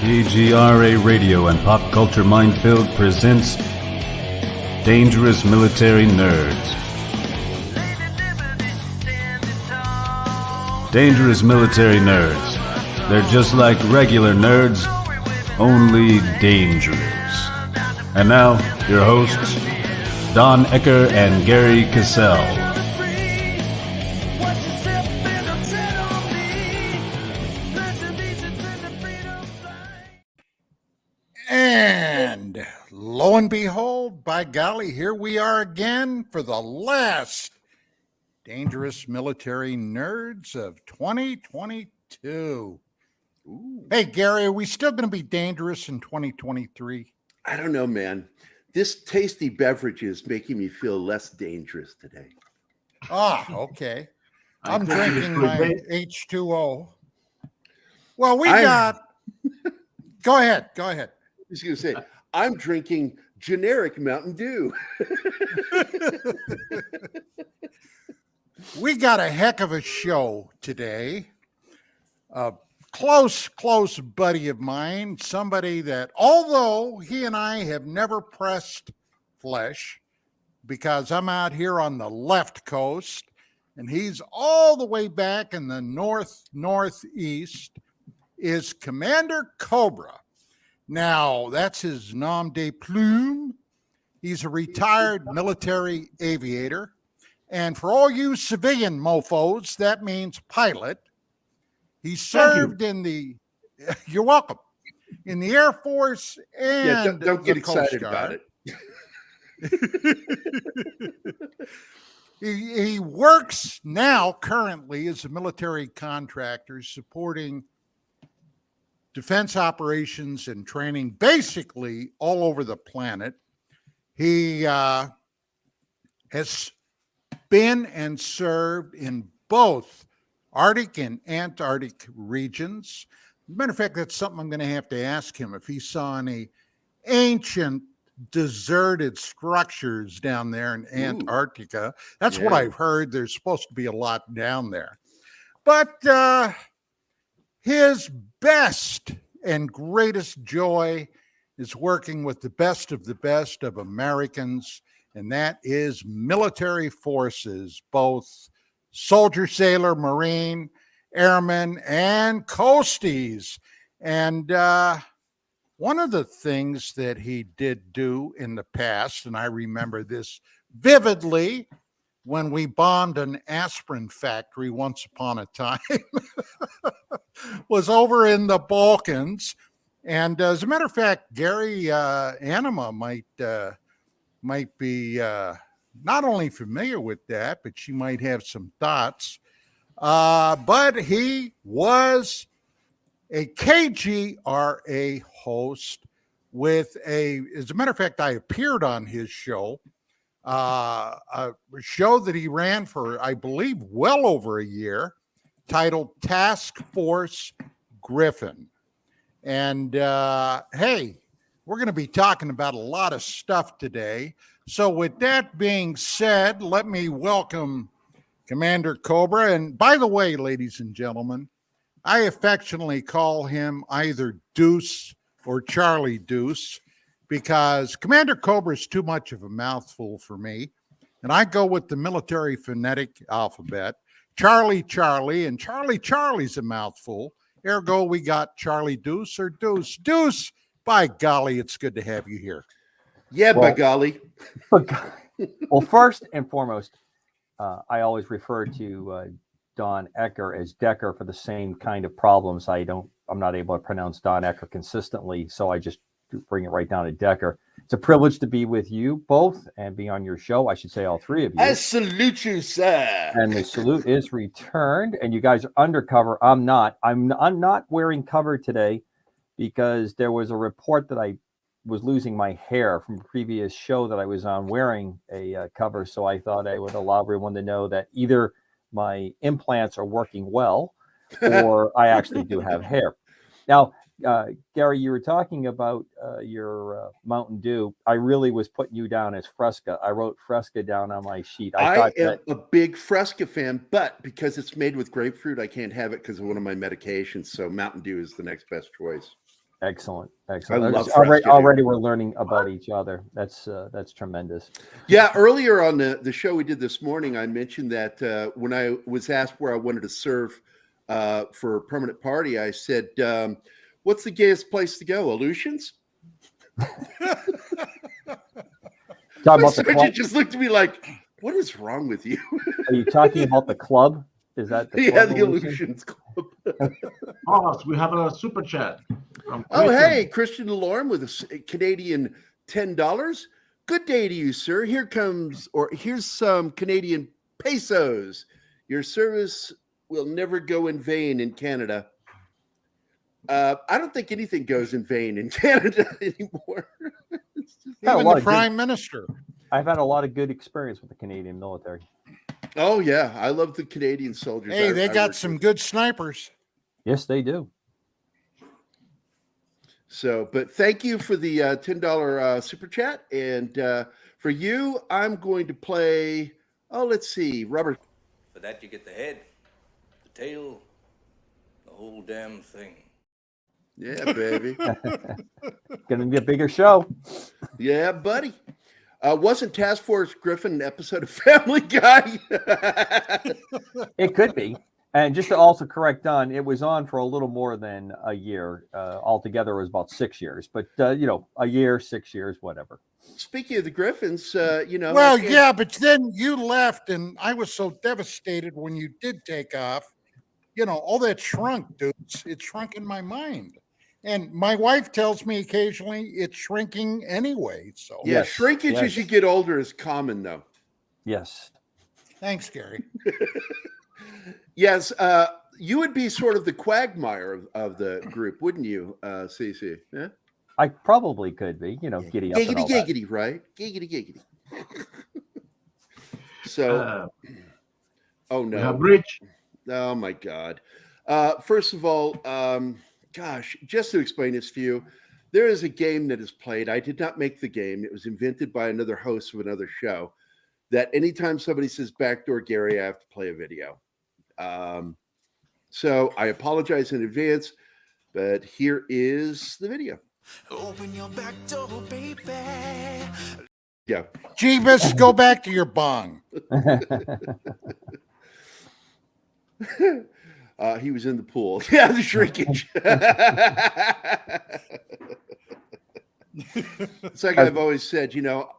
KGRA Radio and Pop Culture Minefield presents Dangerous Military Nerds. Dangerous Military Nerds. They're just like regular nerds, only dangerous. And now, your hosts, Don Ecker and Gerry Cassell. And lo and behold, by golly, here we are again for the last Dangerous Military Nerds of 2022. Ooh. Hey, Gerry, are we still going to be dangerous in 2023? I don't know, man. This tasty beverage is making me feel less dangerous today. Ah, okay. I'm drinking my H2O. Well, we got... Go ahead. I was going to say, I'm drinking generic Mountain Dew. We got a heck of a show today. A close buddy of mine, somebody that, although he and I have never pressed flesh, because I'm out here on the left coast, and he's all the way back in the northeast, is Commander Cobra. Now, that's his nom de plume. He's a retired military aviator. And for all you civilian mofos, that means pilot. He served in the, you're welcome, in the Air Force and don't get the excited Coast Guard. about it. He works now currently as a military contractor supporting defense operations and training basically all over the planet. He has been and served in both Arctic and Antarctic regions. As a matter of fact, that's something I'm going to have to ask him if he saw any ancient deserted structures down there in Antarctica. That's what I've heard. There's supposed to be a lot down there. But his best and greatest joy is working with the best of Americans, and that is military forces, both soldier, sailor, Marine, airmen, and coasties. And one of the things that he did do in the past, and I remember this vividly, when we bombed an aspirin factory once upon a time, was over in the Balkans. And as a matter of fact, Gerry, Anima might be not only familiar with that, but she might have some thoughts. But he was a KGRA host with as a matter of fact, I appeared on his show, a show that he ran for, I believe, well over a year, titled Task Force Gryphon. And hey, we're going to be talking about a lot of stuff today. So with that being said, let me welcome Commander Cobra. And by the way, ladies and gentlemen, I affectionately call him either Deuce or Charlie Deuce, because Commander Cobra is too much of a mouthful for me. And I go with the military phonetic alphabet, Charlie, and Charlie's a mouthful. Ergo, we got Charlie Deuce or Deuce. Deuce, by golly, it's good to have you here. Yeah, by golly. Well, first and foremost, I always refer to Don Ecker as Decker for the same kind of problems. I'm not able to pronounce Don Ecker consistently, so I just bring it right down to Decker. It's a privilege to be with you both and be on your show. I should say all three of you. I salute you, sir. And the salute is returned. And you guys are undercover. I'm not. I'm not wearing cover today because there was a report that I was losing my hair from a previous show that I was on wearing a cover. So I thought I would allow everyone to know that either my implants are working well or I actually do have hair. Now, Gerry, you were talking about your Mountain Dew. I really was putting you down as Fresca. I wrote Fresca down on my sheet. I am a big Fresca fan, but because it's made with grapefruit, I can't have it because of one of my medications. So Mountain Dew is the next best choice. Excellent. I Excellent. love Already we're learning about each other. That's tremendous. Yeah, earlier on the show we did this morning, I mentioned that when I was asked where I wanted to serve for a permanent party, I said, what's the gayest place to go? Aleutians? Talking My about the surgeon club? just looked at me like, what is wrong with you? Are you talking about the club? Is that the Yeah, club? the Aleutians Club. Boss, we have a super chat from Oh, Christian. hey, Christian Delorme with a Canadian $10. Good day to you, sir. Here's some Canadian pesos. Your service will never go in vain in Canada. I don't think anything goes in vain in Canada anymore. Even the prime minister. I've had a lot of good experience with the Canadian military. Oh, yeah. I love the Canadian soldiers. Hey, they got some good snipers. Yes, they do. So, but thank you for the $10 super chat. And for you, I'm going to play, let's see, Robert. For that, you get the head, the tail, the whole damn thing. Yeah, baby. Gonna be a bigger show. Yeah, buddy. Wasn't Task Force Gryphon an episode of Family Guy? It could be. And just to also correct Don, it was on for a little more than a year. Altogether, it was about 6 years. But, a year, 6 years, whatever. Speaking of the Griffins, Well, yeah, but then you left, and I was so devastated when you did take off. All that shrunk, dudes. It shrunk in my mind. And my wife tells me occasionally it's shrinking anyway. So yeah, Yes, shrinkage as yes. you get older is common, though. Yes. thanks, Gary. Yes, you would be sort of the quagmire of the group, wouldn't you, CC? Yeah? I probably could be, giddy up and Giggity, all that. giggity, right? Giggity, giggity. So, oh We have no. Rich. Oh my God. First of all, gosh, just to explain this to you, there is a game that is played. I did not make the game. It was invented by another host of another show that anytime somebody says backdoor Gerry, I have to play a video. So I apologize in advance, but here is the video. Open your back door, baby. Yeah. Jeebus, go back to your bong. He was in the pool. Yeah, the shrinkage. It's like I've always said,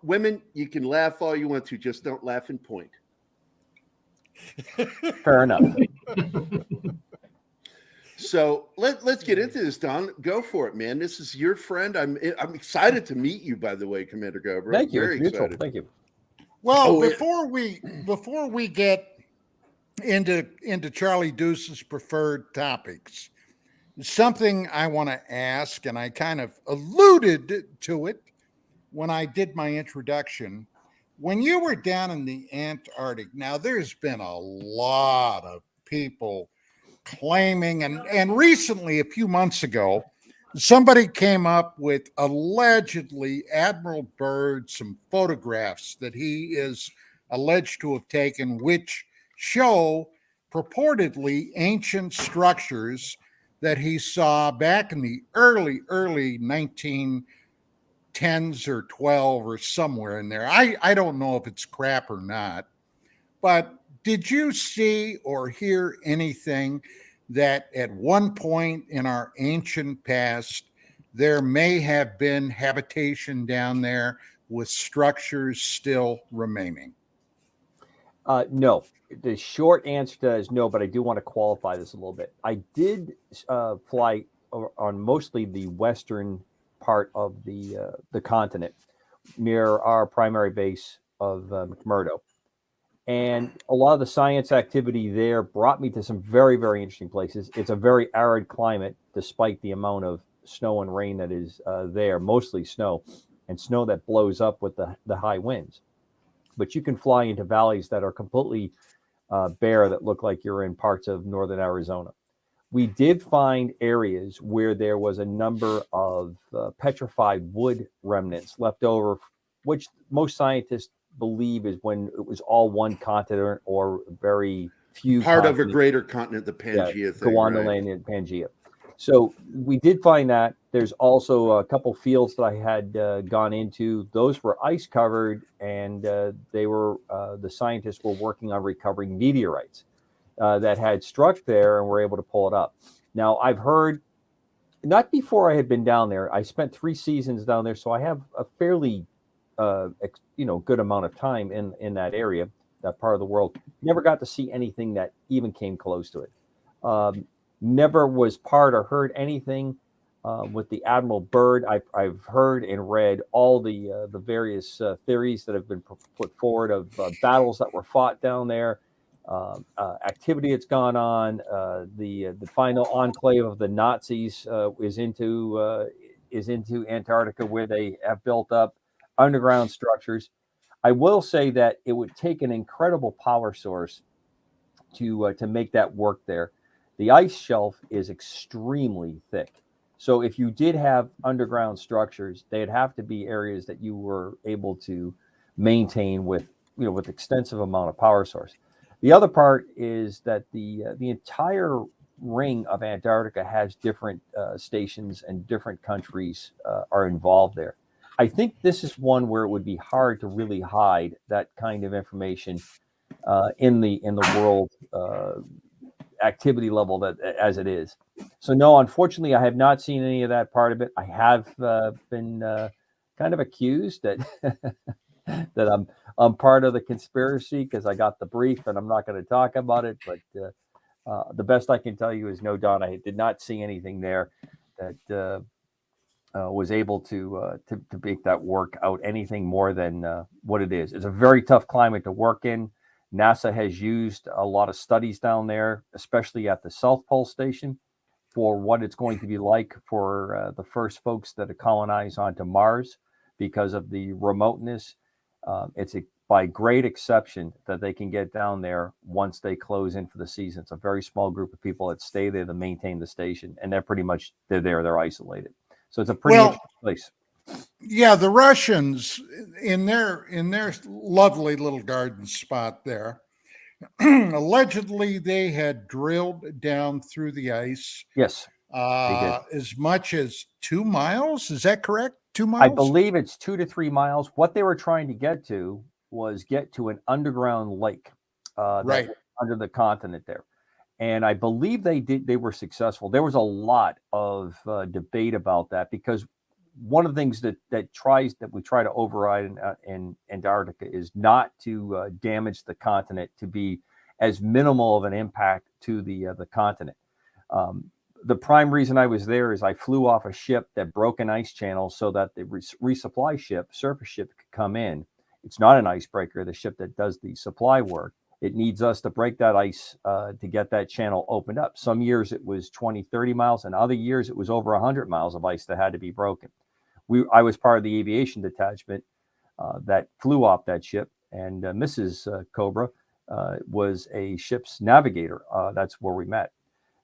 women, you can laugh all you want to, just don't laugh and point. Fair enough. So let's get into this, Don. Go for it, man. This is your friend. I'm excited to meet you, by the way, Commander Cobra. Thank you. Very It's mutual. excited. Thank you. Well, Oh, before we get into Charlie Deuce's preferred topics, something I want to ask, and I kind of alluded to it when I did my introduction. When you were down in the Antarctic, now there's been a lot of people claiming, and recently, a few months ago, somebody came up with allegedly Admiral Byrd some photographs that he is alleged to have taken, which show purportedly ancient structures that he saw back in the early 1910s or 12 or somewhere in there. I don't know if it's crap or not, but did you see or hear anything that at one point in our ancient past, there may have been habitation down there with structures still remaining? No. The short answer to that is no, but I do want to qualify this a little bit. I did fly on mostly the western part of the continent near our primary base of McMurdo. And a lot of the science activity there brought me to some very, very interesting places. It's a very arid climate, despite the amount of snow and rain that is there, mostly snow, and snow that blows up with the high winds. But you can fly into valleys that are completely bare, that look like you're in parts of northern Arizona. We did find areas where there was a number of petrified wood remnants left over, which most scientists believe is when it was all one continent or very few Part of a continents. greater continent, the Pangea thing. Gondwana Right? and Pangea. So we did find that. There's also a couple fields that I had gone into. Those were ice covered, and they were the scientists were working on recovering meteorites that had struck there, and were able to pull it up. Now I've heard, not before I had been down there. I spent 3 seasons down there, so I have a fairly good amount of time in that area, that part of the world. Never got to see anything that even came close to it. Never was part or heard anything with the Admiral Byrd. I've heard and read all the various theories that have been put forward of battles that were fought down there, activity that's gone on. The final enclave of the Nazis is into Antarctica, where they have built up underground structures. I will say that it would take an incredible power source to make that work there. The ice shelf is extremely thick. So if you did have underground structures, they'd have to be areas that you were able to maintain with extensive amount of power source. The other part is that the entire ring of Antarctica has different stations, and different countries are involved there. I think this is one where it would be hard to really hide that kind of information in the world activity level that as it is. So no, unfortunately, I have not seen any of that part of it. I have been kind of accused that that I'm part of the conspiracy because I got the brief, and I'm not going to talk about it. But the best I can tell you is no, Don, I did not see anything there that was able to make that work out anything more than what it is. It's a very tough climate to work in. NASA has used a lot of studies down there, especially at the South Pole Station, for what it's going to be like for the first folks that colonize onto Mars because of the remoteness. It's by great exception that they can get down there once they close in for the season. It's a very small group of people that stay there to maintain the station, and they're isolated. So it's a pretty interesting place. Yeah, the Russians in their lovely little garden spot there, allegedly they had drilled down through the ice. Yes, they did. As much as 2 miles. Is that correct? 2 miles? I believe it's 2 to 3 miles. What they were trying to get to was an underground lake right under the continent there. And I believe they were successful. There was a lot of debate about that, because one of the things that we try to override in Antarctica is not to damage the continent, to be as minimal of an impact to the continent. The prime reason I was there is I flew off a ship that broke an ice channel so that the resupply ship, surface ship, could come in. It's not an icebreaker, the ship that does the supply work. It needs us to break that ice to get that channel opened up. Some years it was 20, 30 miles, and other years it was over 100 miles of ice that had to be broken. I was part of the aviation detachment that flew off that ship, and Mrs. Cobra was a ship's navigator. That's where we met.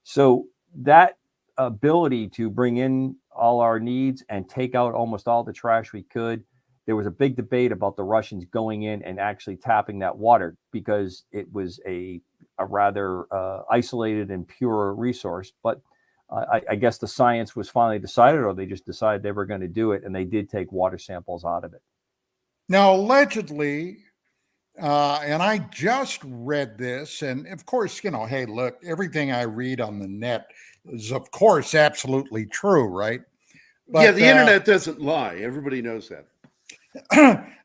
So that ability to bring in all our needs and take out almost all the trash we could, there was a big debate about the Russians going in and actually tapping that water, because it was a rather isolated and pure resource. But I guess the science was finally decided, or they just decided they were going to do it, and they did take water samples out of it. Now, allegedly, and I just read this, and of course, hey, look, everything I read on the net is, of course, absolutely true, right? But, yeah, the internet doesn't lie. Everybody knows that.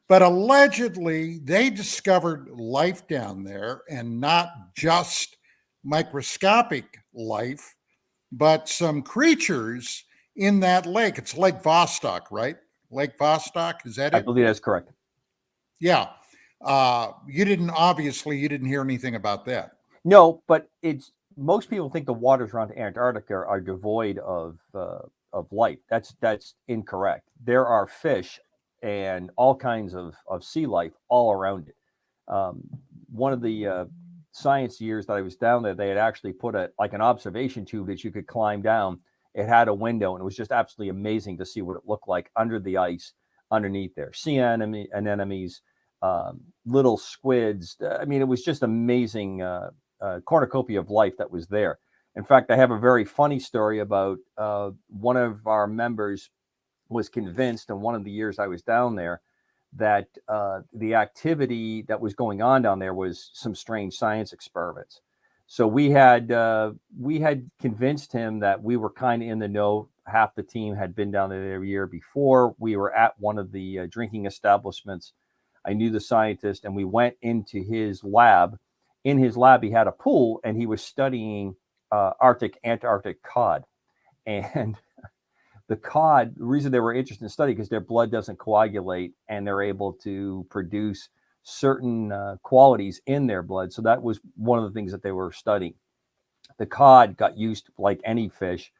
But allegedly, they discovered life down there, and not just microscopic life, but some creatures in that lake. It's Lake Vostok, right? Lake Vostok, is that it? I believe that's correct. Yeah. You didn't hear anything about that. No, but most people think the waters around Antarctica are devoid of life. That's incorrect. There are fish and all kinds of sea life all around it. One of the science years that I was down there, they had actually put an observation tube that you could climb down. It had a window, and it was just absolutely amazing to see what it looked like under the ice underneath there. Sea anemones, little squids. I mean, it was just amazing cornucopia of life that was there. In fact, I have a very funny story about one of our members was convinced in one of the years I was down there that the activity that was going on down there was some strange science experiments. So we had convinced him that we were kind of in the know. Half the team had been down there every year before. We were at one of the drinking establishments. I knew the scientist, and we went into his lab. In his lab, he had a pool, and he was studying Antarctic cod. And the cod, the reason they were interested in study because their blood doesn't coagulate, and they're able to produce certain qualities in their blood. So that was one of the things that they were studying. The cod got used, like any fish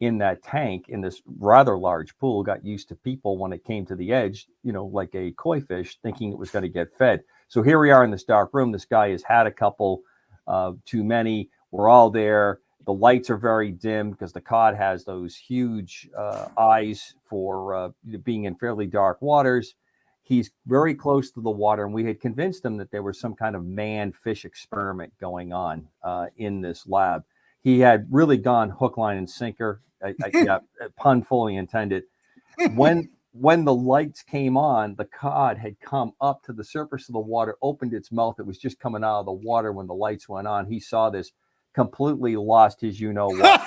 in that tank, in this rather large pool, got used to people when it came to the edge, like a koi fish, thinking it was going to get fed. So here we are in this dark room. This guy has had a couple too many. We're all there. The lights are very dim because the cod has those huge eyes for being in fairly dark waters. He's very close to the water, and we had convinced him that there was some kind of manned fish experiment going on in this lab. He had really gone hook, line, and sinker. Yeah, pun fully intended. When the lights came on, the cod had come up to the surface of the water, opened its mouth. It was just coming out of the water when the lights went on. He saw this, completely lost his what,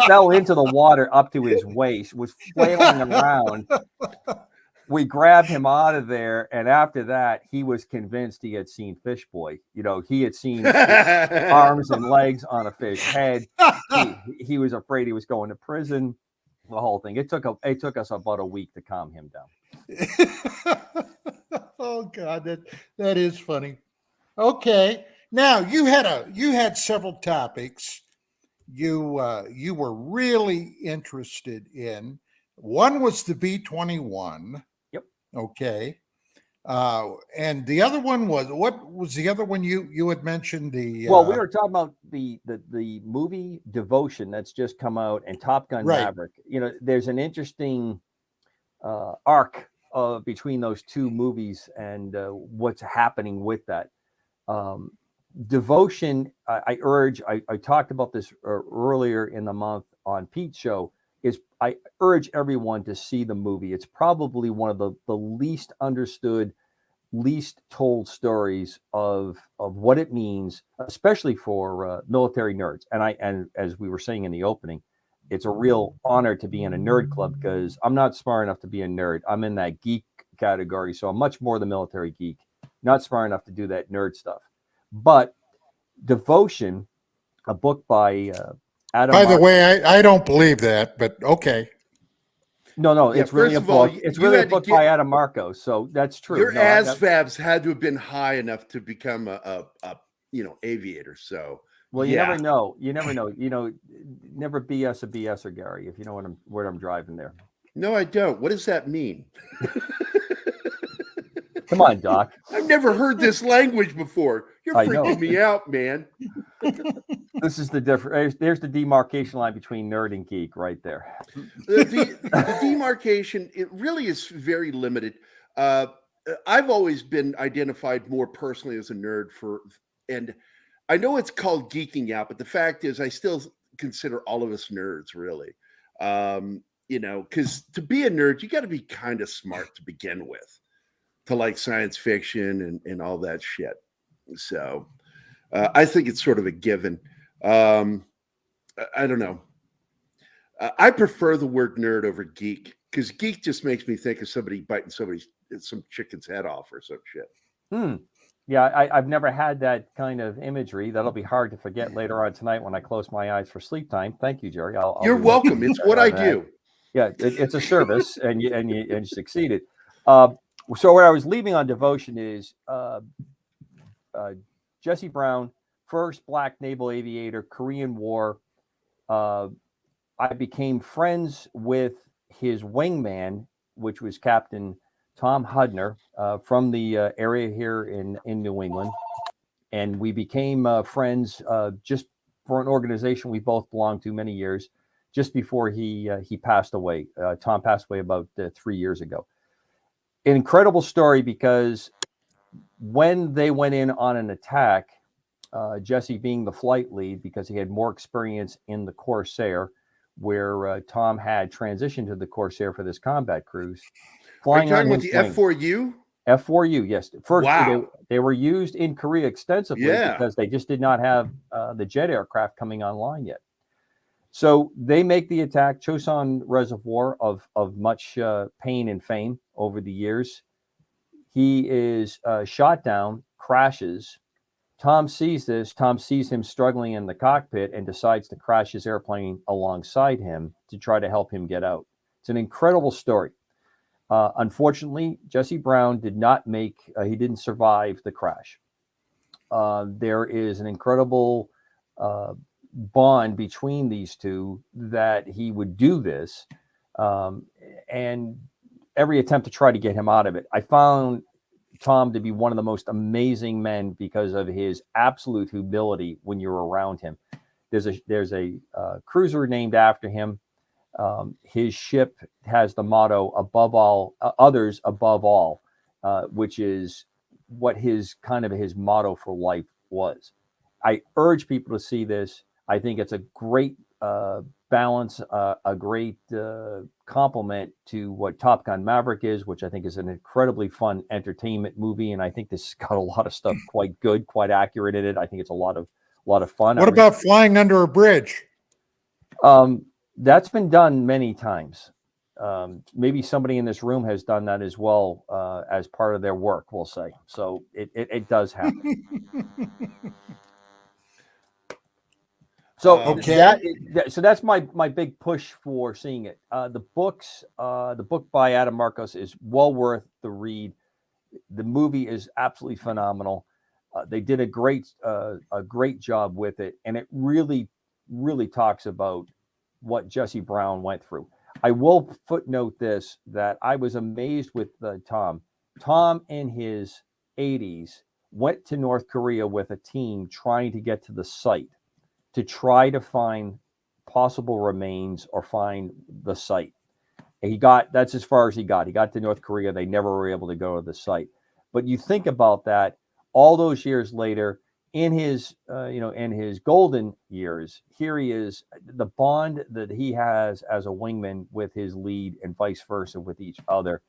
fell into the water up to his waist, was flailing around. We grabbed him out of there, and after that, he was convinced he had seen Fish Boy. He had seen arms and legs on a fish head. He was afraid he was going to prison. The whole thing. It took us about a week to calm him down. Oh God, that is funny. Okay, now you had several topics you were really interested in. One was the B-21. Yep. Okay. And the other one was, what was the other one you had mentioned? Well, we were talking about the movie Devotion that's just come out, and Top Gun Maverick. There's an interesting arc between those two movies and what's happening with that. Devotion, I talked about this earlier in the month on Pete's show, I urge everyone to see the movie. It's probably one of the least understood, least told stories of what it means, especially for military nerds. And as we were saying in the opening, it's a real honor to be in a nerd club because I'm not smart enough to be a nerd. I'm in that geek category, so I'm much more the military geek, not smart enough to do that nerd stuff. But Devotion, a book by Adam. By the way, I don't believe that, but okay. No, it's really a book. It's really a book by Adam Marco, so that's true. Your ASVABs had to have been high enough to become a aviator. So you never know. You never know. Never BS a BSer, Gary. If you know what I'm driving there. No, I don't. What does that mean? Come on, Doc. I've never heard this language before. You're freaking me out, man. This is the difference. There's the demarcation line between nerd and geek right there. The demarcation, it really is very limited. I've always been identified more personally as a nerd and I know it's called geeking out, but the fact is I still consider all of us nerds, really. Because to be a nerd, you got to be kind of smart to begin with, to like science fiction and all that shit. So I think it's sort of a given. I don't know. I prefer the word nerd over geek because geek just makes me think of somebody biting some chicken's head off or some shit. Yeah, I've never had that kind of imagery. That'll be hard to forget later on tonight when I close my eyes for sleep time. Thank you, Jerry. You're welcome. It's what I do. Yeah, it's a service, and you succeeded. So where I was leaving on Devotion is Jesse Brown, first black naval aviator, Korean War. I became friends with his wingman, which was Captain Tom Hudner, from the area here in New England. And we became friends just for an organization we both belonged to many years, just before he passed away. Tom passed away about 3 years ago. An incredible story because when they went in on an attack, Jesse being the flight lead because he had more experience in the Corsair, where Tom had transitioned to the Corsair for this combat cruise. Are you Flying on talking about his the wing. F4U? F4U, yes. First, Wow. they were used in Korea extensively Yeah. because they just did not have the jet aircraft coming online yet. So they make the attack, Chosun Reservoir, of much pain and fame over the years. He is shot down, crashes. Tom sees this. Tom sees him struggling in the cockpit and decides to crash his airplane alongside him to try to help him get out. It's an incredible story. Unfortunately, Jesse Brown did not make, he didn't survive the crash. There is an incredible bond between these two that he would do this, and every attempt to try to get him out of it. I found Tom to be one of the most amazing men because of his absolute humility when you're around him. There's a cruiser named after him. His ship has the motto "above all others, above all," which is what his motto for life was. I urge people to see this. I think it's a great balance, a great compliment to what Top Gun Maverick is, which I think is an incredibly fun entertainment movie. And I think this has got a lot of stuff quite good, quite accurate in it. I think it's a lot of fun. What about flying under a bridge? That's been done many times. Maybe somebody in this room has done that as well as part of their work, we'll say. So it does happen. So Okay. so that's my big push for seeing it. The book by Adam Marcos is well worth the read. The movie is absolutely phenomenal. They did a great job with it, and it really talks about what Jesse Brown went through. I will footnote this, that I was amazed with Tom. Tom in his 80s went to North Korea with a team trying to get to the site to try to find possible remains or find the site. And that's as far as he got. He got to North Korea. They never were able to go to the site. But you think about that, all those years later, in his in his golden years, here he is. The bond that he has as a wingman with his lead and vice versa with each other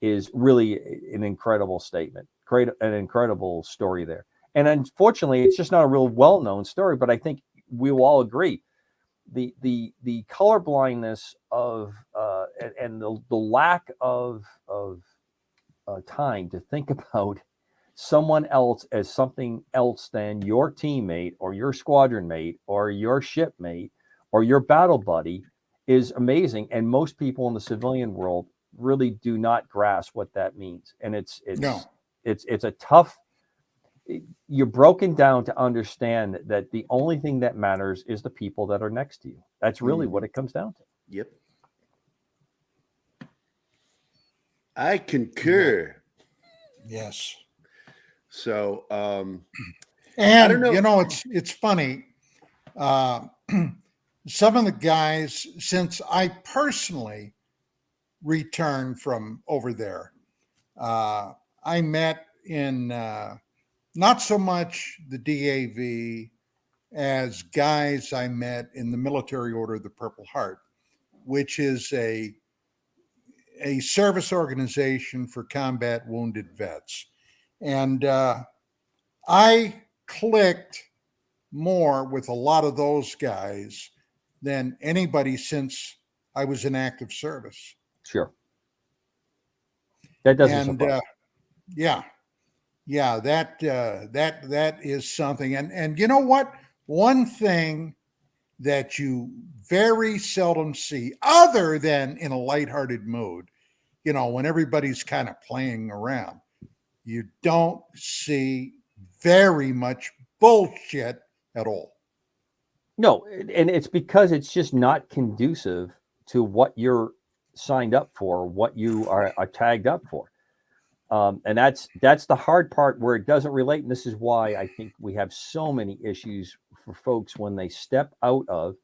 is really an incredible statement. An incredible story there. And unfortunately, it's just not a real well-known story, but I think we will all agree the color blindness of and the lack of time to think about someone else as something else than your teammate or your squadron mate or your shipmate or your battle buddy is amazing. And most people in the civilian world really do not grasp what that means. And it's a tough. You're broken down to understand that the only thing that matters is the people that are next to you. That's really what it comes down to. Yep. I concur. Yes. So, and I don't know. It's funny. Some of the guys, since I personally returned from over there, I met in not so much the DAV as guys I met in the Military Order of the Purple Heart, which is a service organization for combat wounded vets. And I clicked more with a lot of those guys than anybody since I was in active service. Sure. That doesn't surprise. Yeah, that is something. And you know what? One thing that you very seldom see, other than in a lighthearted mood, when everybody's kind of playing around, you don't see very much bullshit at all. No, and it's because it's just not conducive to what you're signed up for, what you are tagged up for. And that's the hard part where it doesn't relate. And this is why I think we have so many issues for folks when they step out of,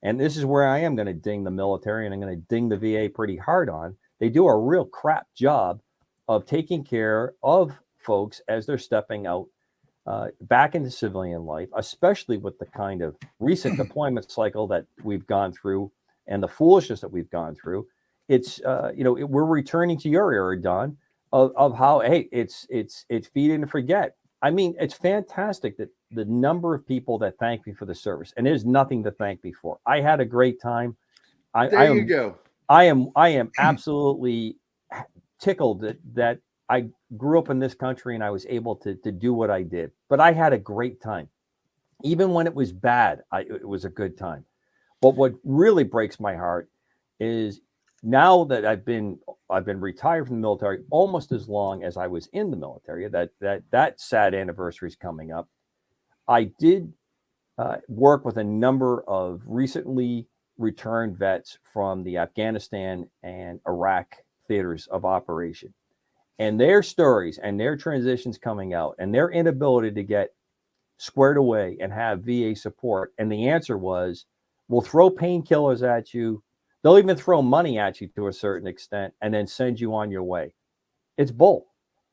and this is where I am going to ding the military and I'm going to ding the VA pretty hard on. They do a real crap job of taking care of folks as they're stepping out back into civilian life, especially with the kind of recent deployment cycle that we've gone through and the foolishness that we've gone through. It's we're returning to your era, Don, of how it's feed and forget. I mean, it's fantastic that the number of people that thank me for the service, and there's nothing to thank me for. I had a great time. There you go. I am absolutely tickled that I grew up in this country and I was able to do what I did. But I had a great time. Even when it was bad, it was a good time. But what really breaks my heart is now that I've been retired from the military almost as long as I was in the military. That sad anniversary is coming up. I did work with a number of recently returned vets from the Afghanistan and Iraq theaters of operation, and their stories and their transitions coming out and their inability to get squared away and have VA support. And the answer was, we'll throw painkillers at you. They'll even throw money at you to a certain extent and then send you on your way. It's bull.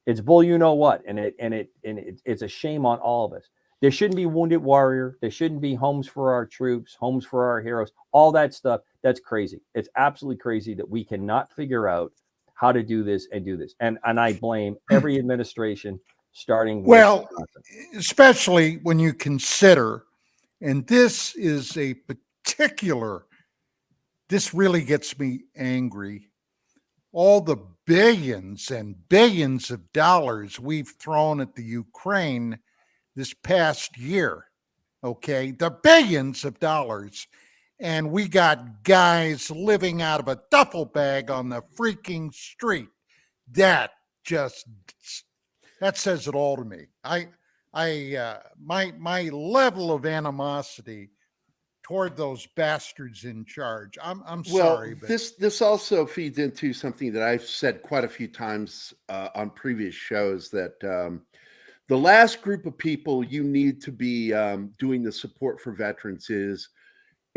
It's bull, you know what? And it's a shame on all of us. There shouldn't be wounded warrior. There shouldn't be homes for our troops, homes for our heroes, all that stuff. That's crazy. It's absolutely crazy that we cannot figure out how to do this and do this. And I blame every administration, starting with Well, especially when you consider, and this is a particular, this really gets me angry, all the billions and billions of dollars we've thrown at the Ukraine this past year. Okay, the billions of dollars. And we got guys living out of a duffel bag on the freaking street. That says it all to me. My level of animosity toward those bastards in charge. I'm sorry, but this also feeds into something that I've said quite a few times on previous shows, that the last group of people you need to be doing the support for veterans is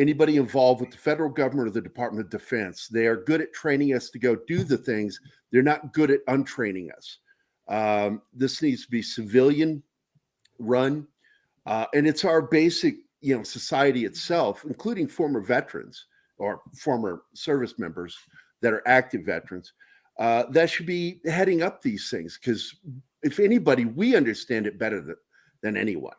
anybody involved with the federal government or the Department of Defense. They are good at training us to go do the things. They're not good at untraining us. This needs to be civilian run, and it's our basic, society itself, including former veterans or former service members that are active veterans, that should be heading up these things, because if anybody, we understand it better than anyone,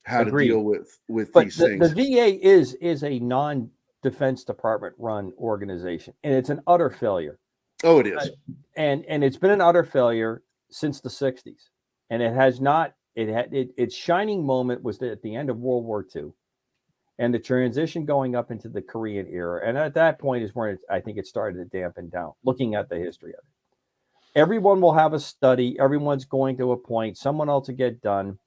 how Agreed. to deal with but these things. The VA is a non-Defense Department run organization, and it's an utter failure. Oh, it is. And it's been an utter failure since the 60s. And it has not, its shining moment was at the end of World War II and the transition going up into the Korean era. And at that point is when I think it started to dampen down, looking at the history of it. Everyone will have a study. Everyone's going to appoint someone else to get done,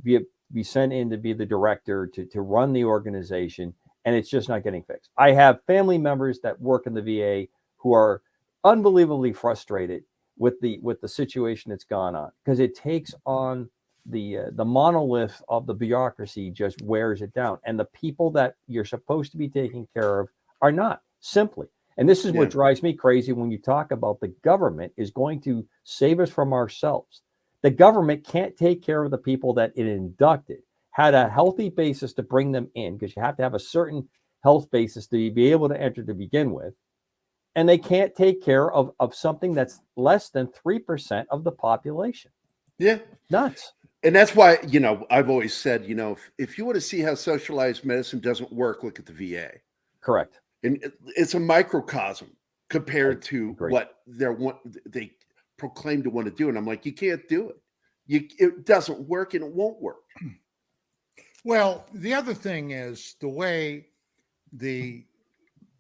be sent in to be the director to run the organization. And it's just not getting fixed. I have family members that work in the VA who are unbelievably frustrated with the situation that's gone on, because it takes on the monolith of the bureaucracy, just wears it down, and the people that you're supposed to be taking care of are not, simply. And this is what drives me crazy when you talk about the government is going to save us from ourselves. The government can't take care of the people that it inducted, had a healthy basis to bring them in, because you have to have a certain health basis to be able to enter to begin with. And they can't take care of something that's less than 3% of the population. Yeah. Nuts. And that's why, I've always said, if you want to see how socialized medicine doesn't work, look at the VA. Correct. And it's a microcosm compared to what they proclaim to want to do. And I'm like, you can't do it. It doesn't work, and it won't work. Well, the other thing is the way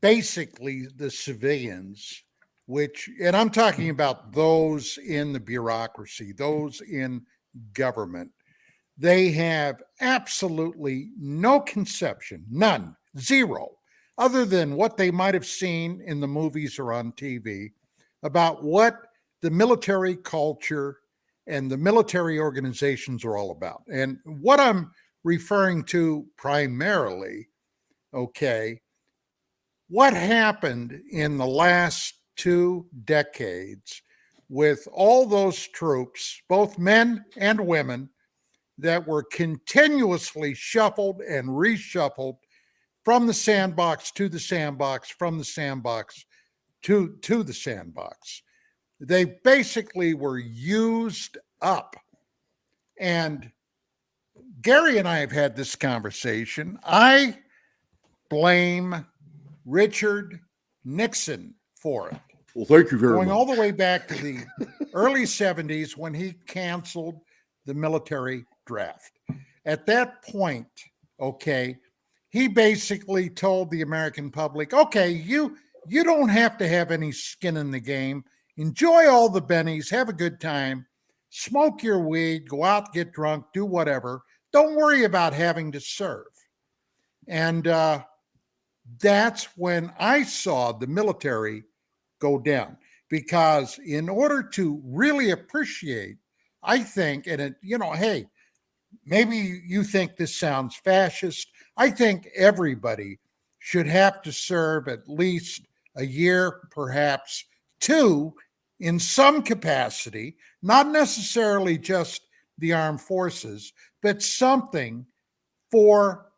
basically the civilians, and I'm talking about those in the bureaucracy, those in government, they have absolutely no conception, none, zero, other than what they might have seen in the movies or on TV about what the military culture and the military organizations are all about. And what I'm referring to primarily, what happened in the last 2 decades with all those troops, both men and women, that were continuously shuffled and reshuffled from the sandbox to the sandbox, from the sandbox to the sandbox. They basically were used up. And Gerry and I have had this conversation. I blame Richard Nixon for it. Well, thank you very Going much. all the way back to the early 70s when he canceled the military draft. At that point, okay, he basically told the American public, okay, you don't have to have any skin in the game. Enjoy all the bennies, have a good time, smoke your weed, go out, get drunk, do whatever. Don't worry about having to serve. And that's when I saw the military go down, because in order to really appreciate, I think, and it, hey, maybe you think this sounds fascist. I think everybody should have to serve at least a year, perhaps two, in some capacity, not necessarily just the armed forces, but something for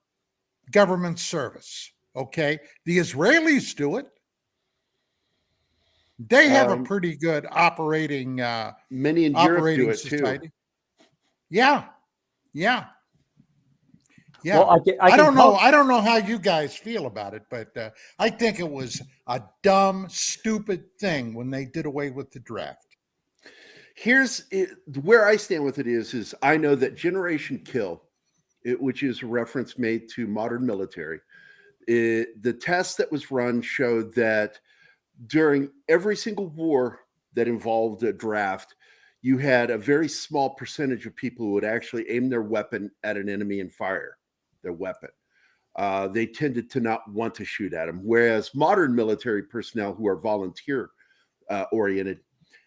government service. Okay. The Israelis do it. They have a pretty good operating many in Europe operating do it society. too. Yeah. Well, I don't know. I don't know how you guys feel about it, but I think it was a dumb, stupid thing when they did away with the draft. Where I stand with it is I know that Generation Kill, which is a reference made to modern military, the test that was run showed that during every single war that involved a draft, you had a very small percentage of people who would actually aim their weapon at an enemy and fire their weapon. They tended to not want to shoot at them, whereas modern military personnel who are volunteer oriented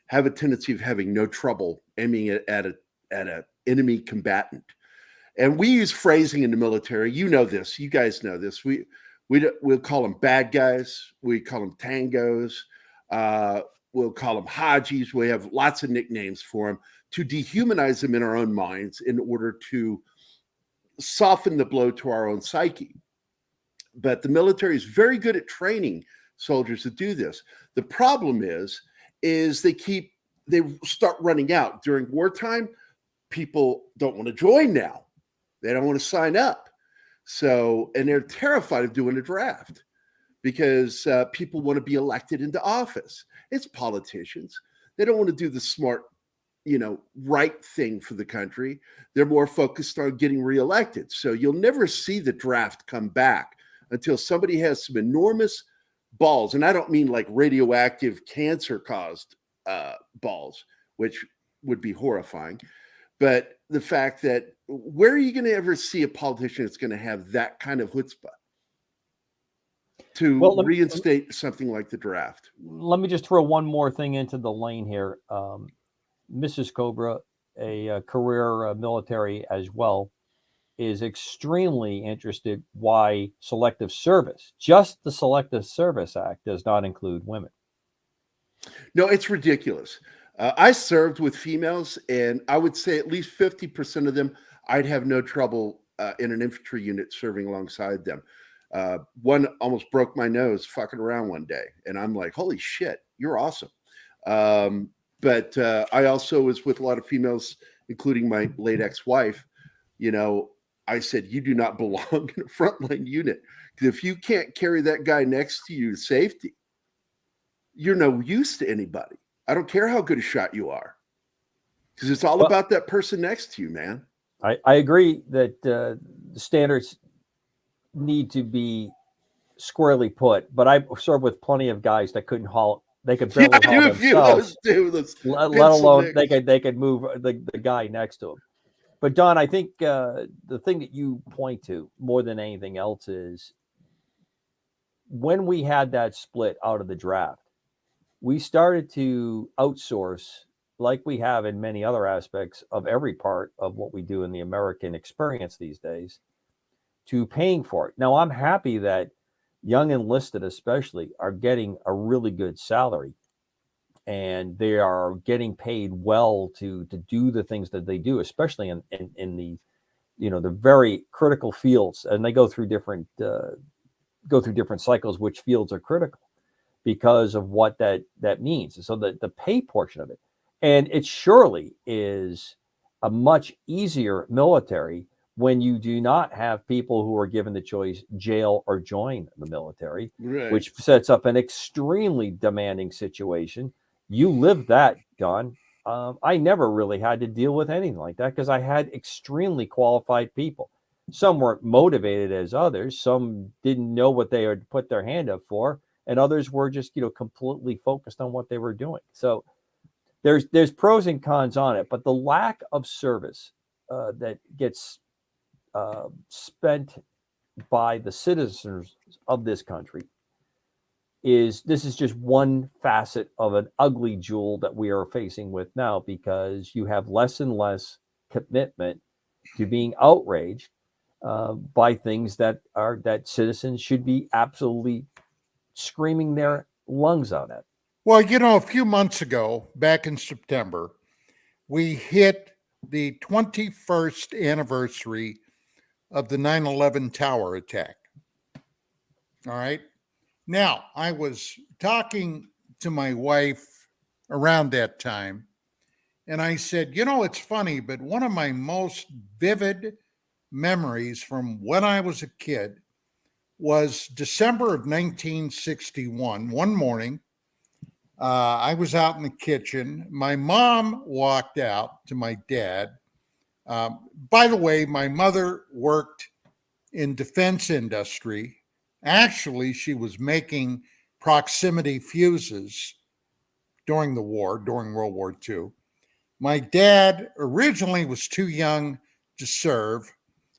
have a tendency of having no trouble aiming it at an enemy combatant. And we use phrasing in the military. You know this. You guys know this. We'll call them bad guys. We call them tangos. We'll call them hajis. We have lots of nicknames for them to dehumanize them in our own minds in order to soften the blow to our own psyche. But the military is very good at training soldiers to do this. The problem is they start running out during wartime. People don't want to join now. They don't want to sign up. So, and they're terrified of doing a draft because people want to be elected into office. It's politicians. They don't want to do the smart, right thing for the country. They're more focused on getting reelected. So you'll never see the draft come back until somebody has some enormous balls. And I don't mean like radioactive cancer caused balls, which would be horrifying. But the fact that where are you going to ever see a politician that's going to have that kind of chutzpah to reinstate something like the draft? Let me just throw one more thing into the lane here. Mrs. Cobra, a career military as well, is extremely interested why selective service, just the Selective Service Act, does not include women. No, it's ridiculous. I served with females, and I would say at least 50% of them, I'd have no trouble in an infantry unit serving alongside them. One almost broke my nose fucking around one day, and I'm like, holy shit, you're awesome. But I also was with a lot of females, including my late ex-wife. I said, you do not belong in a frontline unit. Because if you can't carry that guy next to you to safety, you're no use to anybody. I don't care how good a shot you are, because it's all about that person next to you, man. I agree that the standards need to be squarely put, but I served with plenty of guys that couldn't haul. They could barely haul themselves, let alone they could move the guy next to him. But Don, I think the thing that you point to more than anything else is when we had that split out of the draft, we started to outsource, like we have in many other aspects of every part of what we do in the American experience these days, to paying for it. Now, I'm happy that young enlisted especially are getting a really good salary. and they are getting paid well to do the things that they do, especially in the, you know, the very critical fields. And they go through different cycles, which fields are critical because of what that means. And so the pay portion of it, and it surely is a much easier military when you do not have people who are given the choice, jail or join the military, Right. which sets up an extremely demanding situation. You live that, Don. I never really had to deal with anything like that because I had extremely qualified people. Some weren't motivated as others. Some didn't know what they had put their hand up for, and others were just, you know, completely focused on what they were doing. So there's pros and cons on it, but the lack of service that gets spent by the citizens of this country is just one facet of an ugly jewel that we are facing with now, because you have less and less commitment to being outraged by things that citizens should be absolutely screaming their lungs out at. Well, you know, a few months ago, back in September, we hit the 21st anniversary of the 9/11 tower attack. All right. Now, I was talking to my wife around that time, and I said, you know, it's funny, but one of my most vivid memories from when I was a kid was December of 1961. One morning, I was out in the kitchen. My mom walked out to my dad. By the way, my mother worked in defense industry. Actually, she was making proximity fuses during the war, during World War II. My dad originally was too young to serve.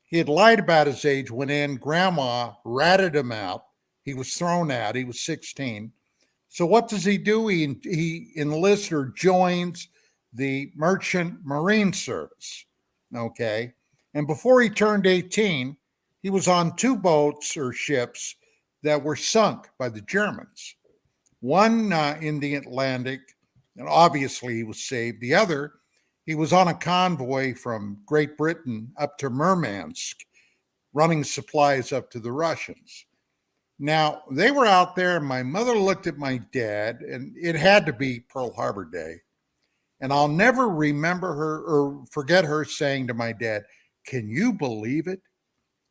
He had lied about his age, went in, grandma ratted him out. He was thrown out. He was 16. So what does he do? He enlists or joins the Merchant Marine Service. Okay. And before he turned 18, he was on two boats or ships that were sunk by the Germans. One in the Atlantic, and obviously he was saved. The other, he was on a convoy from Great Britain up to Murmansk, running supplies up to the Russians. Now, they were out there, and my mother looked at my dad, and it had to be Pearl Harbor Day. And I'll never remember her or forget her saying to my dad, "Can you believe it?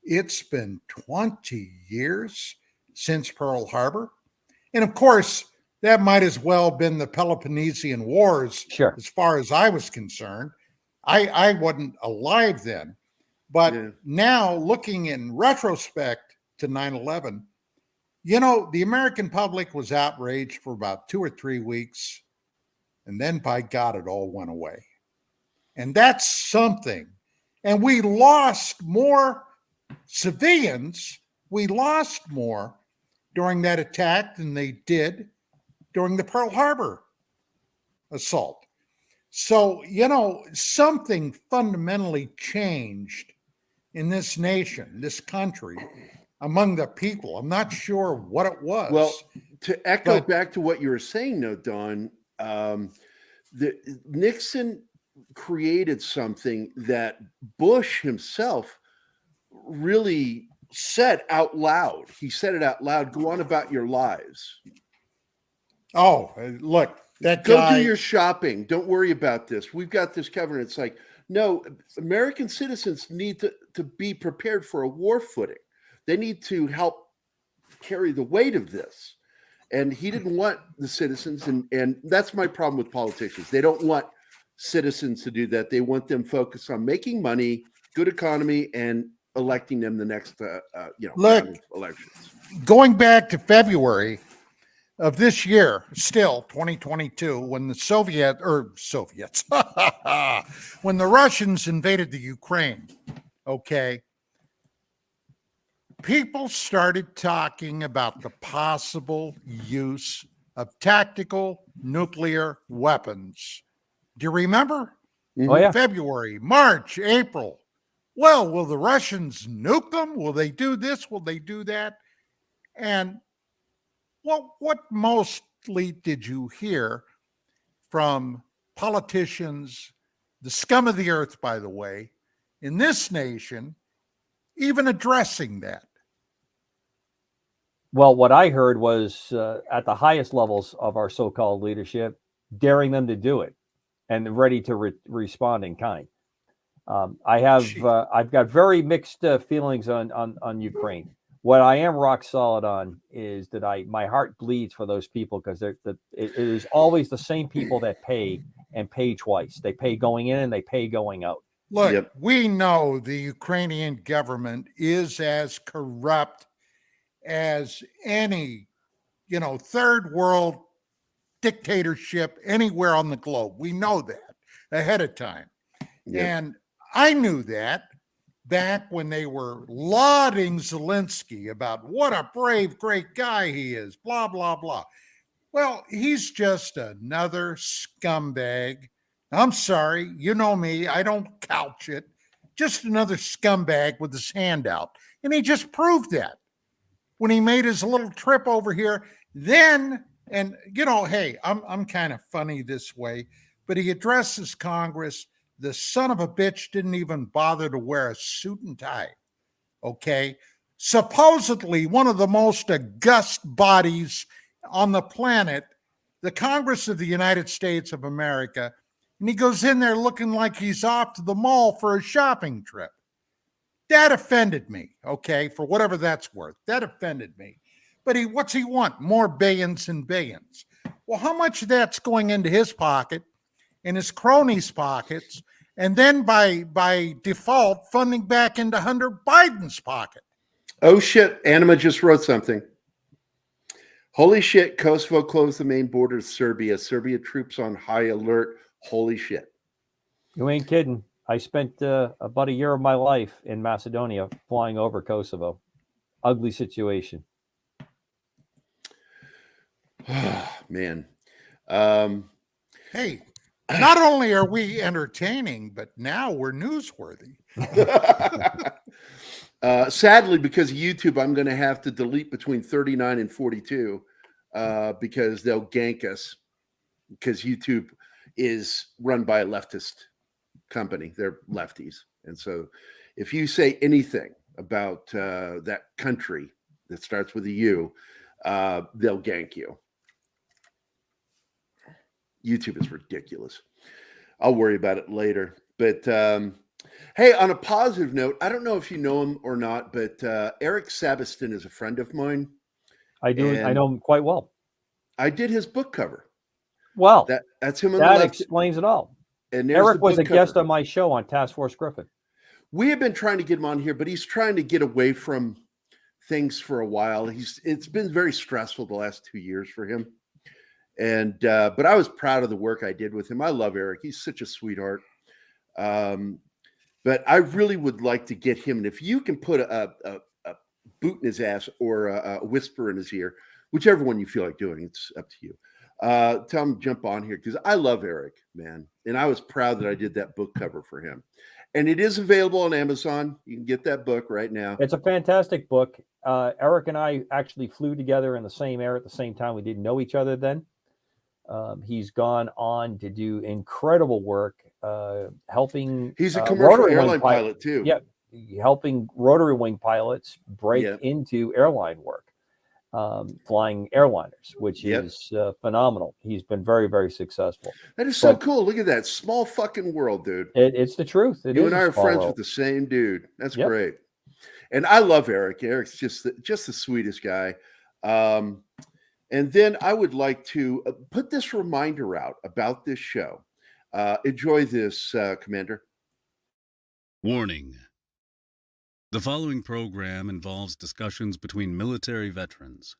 It's been 20 years since Pearl Harbor." And of course, that might as well have been the Peloponnesian Wars, Sure. as far as I was concerned. I wasn't alive then. But now, looking in retrospect to 9/11, you know, the American public was outraged for about 2 or 3 weeks. And then, by God, it all went away. And that's something. And we lost more civilians. We lost more during that attack than they did during the Pearl Harbor assault. So, you know, something fundamentally changed in this nation, this country, among the people. I'm not sure what it was. Well, to echo back to what you were saying, though, Don, Nixon created something that Bush himself really said out loud. He said it out loud: "Go on about your lives. Oh, look, that Go guy, do your shopping. Don't worry about this. We've got this covered." It's like, no, American citizens need to be prepared for a war footing. They need to help carry the weight of this. And he didn't want the citizens, and that's my problem with politicians. They don't want citizens to do that. They want them focused on making money, good economy, and electing them the next Look, round of elections. going back to February of this year, still 2022, when the Soviets, when the Russians invaded the Ukraine, okay, people started talking about the possible use of tactical nuclear weapons. Do you remember? Oh, yeah. February, March, April. Well, will the Russians nuke them? Will they do this? Will they do that? And what mostly did you hear? from politicians, the scum of the earth, by the way, in this nation, even addressing that. Well, what I heard was at the highest levels of our so-called leadership, daring them to do it and ready to respond in kind. I've got very mixed feelings on Ukraine. What I am rock solid on is that my heart bleeds for those people, because it is always the same people that pay, and pay twice. They pay going in and they pay going out. Look, we know the Ukrainian government is as corrupt as any, third world dictatorship anywhere on the globe. We know that ahead of time. Yep. And I knew that back when they were lauding Zelensky about what a brave, great guy he is, blah, blah, blah. Well, he's just another scumbag. I'm sorry, you know me, I don't couch it. Just another scumbag with his hand out. And he just proved that when he made his little trip over here. Then, and hey, I'm kind of funny this way, but he addresses Congress. The son of a bitch didn't even bother to wear a suit and tie. Okay. Supposedly one of the most august bodies on the planet, the Congress of the United States of America. And he goes in there looking like he's off to the mall for a shopping trip. That offended me. Okay. For whatever that's worth. That offended me. But what's he want? More billions and billions. Well, how much of that's going into his pocket, in his cronies' pockets, and then by default funding back into Hunter Biden's pocket? Oh shit, Anima just wrote something. Holy shit, Kosovo closed the main border to Serbia. Serbia troops on high alert. Holy shit. You ain't kidding. I spent about a year of my life in Macedonia flying over Kosovo. Ugly situation. Man. Hey, not only are we entertaining, but now we're newsworthy. Sadly, because of YouTube, I'm going to have to delete between 39 and 42 because they'll gank us, because YouTube is run by a leftist company. They're lefties. And so if you say anything about that country that starts with a U, they'll gank you. YouTube is ridiculous. I'll worry about it later. But hey, on a positive note, I don't know if you know him or not, but Eric Sabiston is a friend of mine. I do. I know him quite well. I did his book cover. Well, that's him on that the left. explains it all. And Eric was a guest on my show on Task Force Gryphon. We have been trying to get him on here, but he's trying to get away from things for a while. It's been very stressful the last 2 years for him. And but I was proud of the work I did with him. I love Eric. He's such a sweetheart. But I really would like to get him. And if you can put a boot in his ass or a whisper in his ear, whichever one you feel like doing, it's up to you. Tell him to jump on here, because I love Eric, man. And I was proud that I did that book cover for him. And it is available on Amazon. You can get that book right now. It's a fantastic book. Eric and I actually flew together in the same air at the same time. We didn't know each other then. He's gone on to do incredible work, helping. He's a commercial airline pilot too. Yep, helping rotary wing pilots break into airline work, flying airliners, which is phenomenal. He's been very, very successful. That is so cool. Look at that small fucking world, dude. It's the truth. You and I are friends with the same dude. That's great. And I love Eric. Eric's just the sweetest guy. And then I would like to put this reminder out about this show. Enjoy this, Commander. Warning. The following program involves discussions between military veterans.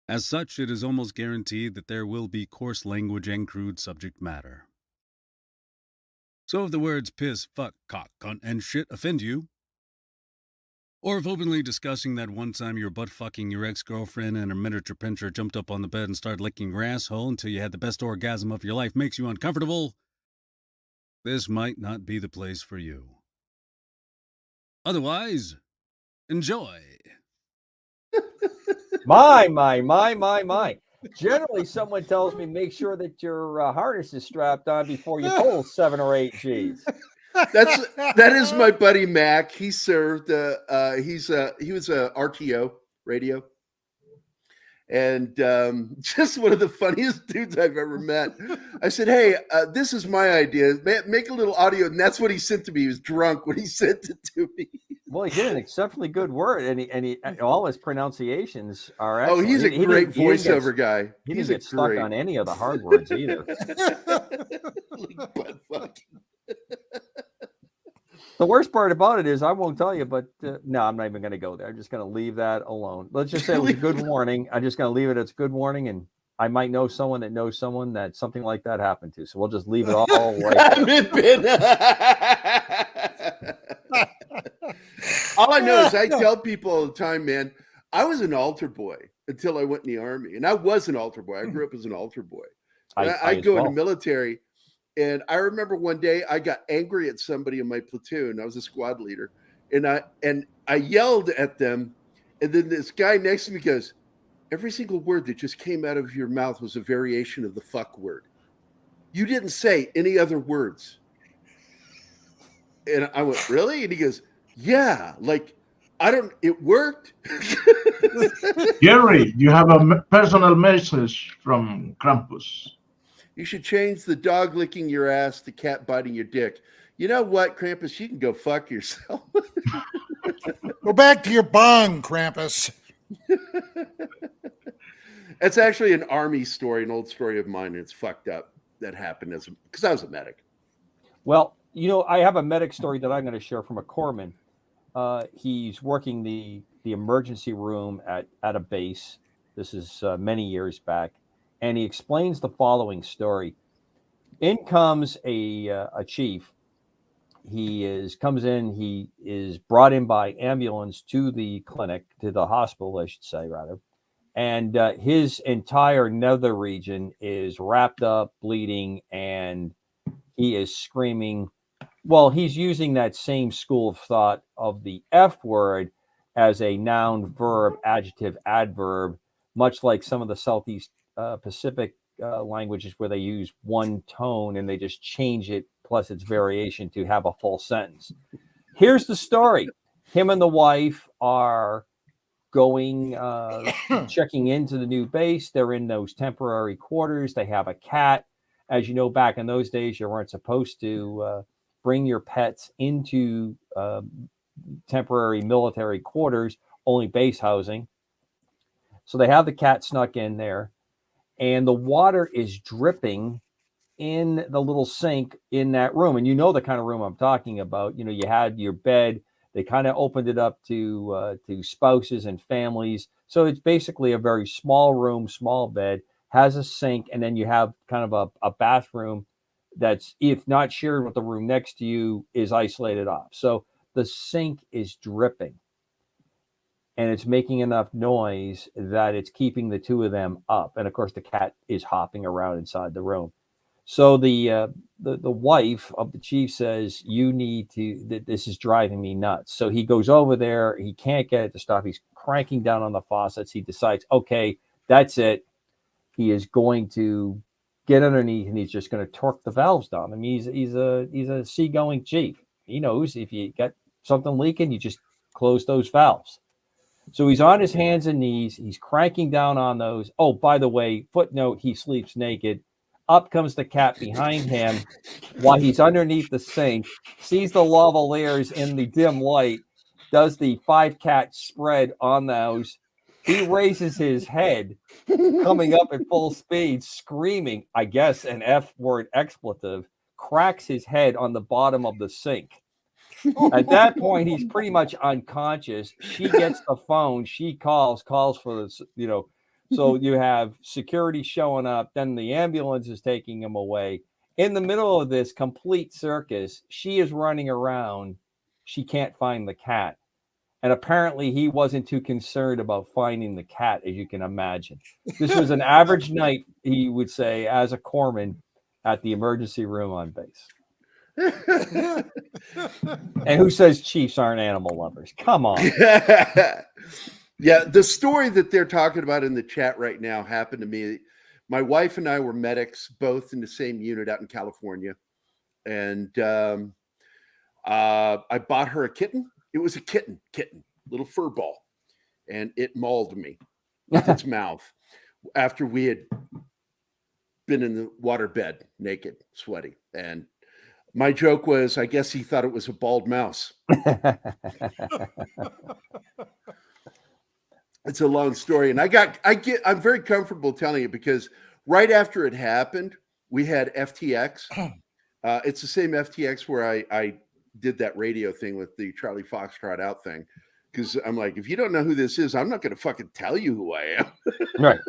As such, it is almost guaranteed that there will be coarse language and crude subject matter. So if the words piss, fuck, cock, cunt, and shit offend you, or if openly discussing that one time you were butt-fucking your ex-girlfriend and her miniature pincher jumped up on the bed and started licking your asshole until you had the best orgasm of your life makes you uncomfortable, this might not be the place for you. Otherwise, enjoy. My. Generally, someone tells me make sure that your harness is strapped on before you pull 7 or 8 G's. That is my buddy Mac. He served. He was a RTO radio, and just one of the funniest dudes I've ever met. I said, "Hey, this is my idea. Make a little audio," and that's what he sent to me. He was drunk when he sent it to me. Well, he did an exceptionally good word, and all his pronunciations are Oh, excellent. he's a great voiceover guy. He He's didn't get stuck on any of the hard words either. Like butt fuck. The worst part about it is I won't tell you, but no, I'm not even going to go there. I'm just going to leave that alone. Let's just say it was a good warning. I'm just going to leave it as a good warning, and I might know someone that knows someone that something like that happened to. So we'll just leave it all right there. All I know is I tell people all the time, man, I was an altar boy until I went in the Army. And I was an altar boy. I grew up as an altar boy. I go in the military. And I remember one day I got angry at somebody in my platoon. I was a squad leader. And I yelled at them. And then this guy next to me goes, every single word that just came out of your mouth was a variation of the fuck word. You didn't say any other words. And I went, really? And he goes, yeah, like, it worked. Gerry, you have a personal message from Krampus. You should change the dog licking your ass to cat biting your dick. You know what, Krampus? You can go fuck yourself. Go back to your bong, Krampus. It's actually an Army story, an old story of mine. And it's fucked up that happened because I was a medic. Well, I have a medic story that I'm going to share from a corpsman. He's working the emergency room at a base. This is many years back. And he explains the following story. In comes a chief. He comes in. He is brought in by ambulance to the clinic, to the hospital, I should say, rather. And his entire nether region is wrapped up, bleeding, and he is screaming. Well, he's using that same school of thought of the F word as a noun, verb, adjective, adverb, much like some of the Southeast Pacific languages where they use one tone and they just change it plus its variation to have a full sentence. Here's the story. Him and the wife are going, checking into the new base. They're in those temporary quarters. They have a cat. As you know, back in those days, you weren't supposed to bring your pets into temporary military quarters, only base housing. So they have the cat snuck in there, and the water is dripping in the little sink in that room. And you know the kind of room I'm talking about. You had your bed. They kind of opened it up to spouses and families. So it's basically a very small room, small bed, has a sink, and then you have kind of a bathroom that's, if not shared with the room next to you, is isolated off. So the sink is dripping, and it's making enough noise that it's keeping the two of them up. And of course, the cat is hopping around inside the room. So the wife of the chief says, "You need to. This is driving me nuts." So he goes over there. He can't get it to stop. He's cranking down on the faucets. He decides, okay, that's it. He is going to get underneath, and he's just going to torque the valves down. I mean, he's a seagoing chief. He knows if you got something leaking, you just close those valves. So he's on his hands and knees. He's cranking down on those. Oh, by the way, footnote: he sleeps naked. Up comes the cat behind him while he's underneath the sink, sees the lavaliers in the dim light, does the 5-cat spread on those. He raises his head, coming up at full speed, screaming, I guess, an F-word expletive, cracks his head on the bottom of the sink. At that point, he's pretty much unconscious. She gets the phone. She calls for this, so you have security showing up. Then the ambulance is taking him away. In the middle of this complete circus, she is running around. She can't find the cat. And apparently he wasn't too concerned about finding the cat, as you can imagine. This was an average night, he would say, as a corpsman at the emergency room on base. And who says chiefs aren't animal lovers? Come on. Yeah, the story that they're talking about in the chat right now happened to me. My wife and I were medics, both in the same unit out in California, and I bought her a kitten. It was a kitten, little fur ball, and it mauled me with its mouth after we had been in the waterbed, naked, sweaty, and my joke was, I guess he thought it was a bald mouse. It's a long story, and I'm very comfortable telling it because right after it happened, we had FTX. It's the same FTX where I did that radio thing with the Charlie Foxtrot out thing, because I'm like, if you don't know who this is, I'm not going to fucking tell you who I am. Right.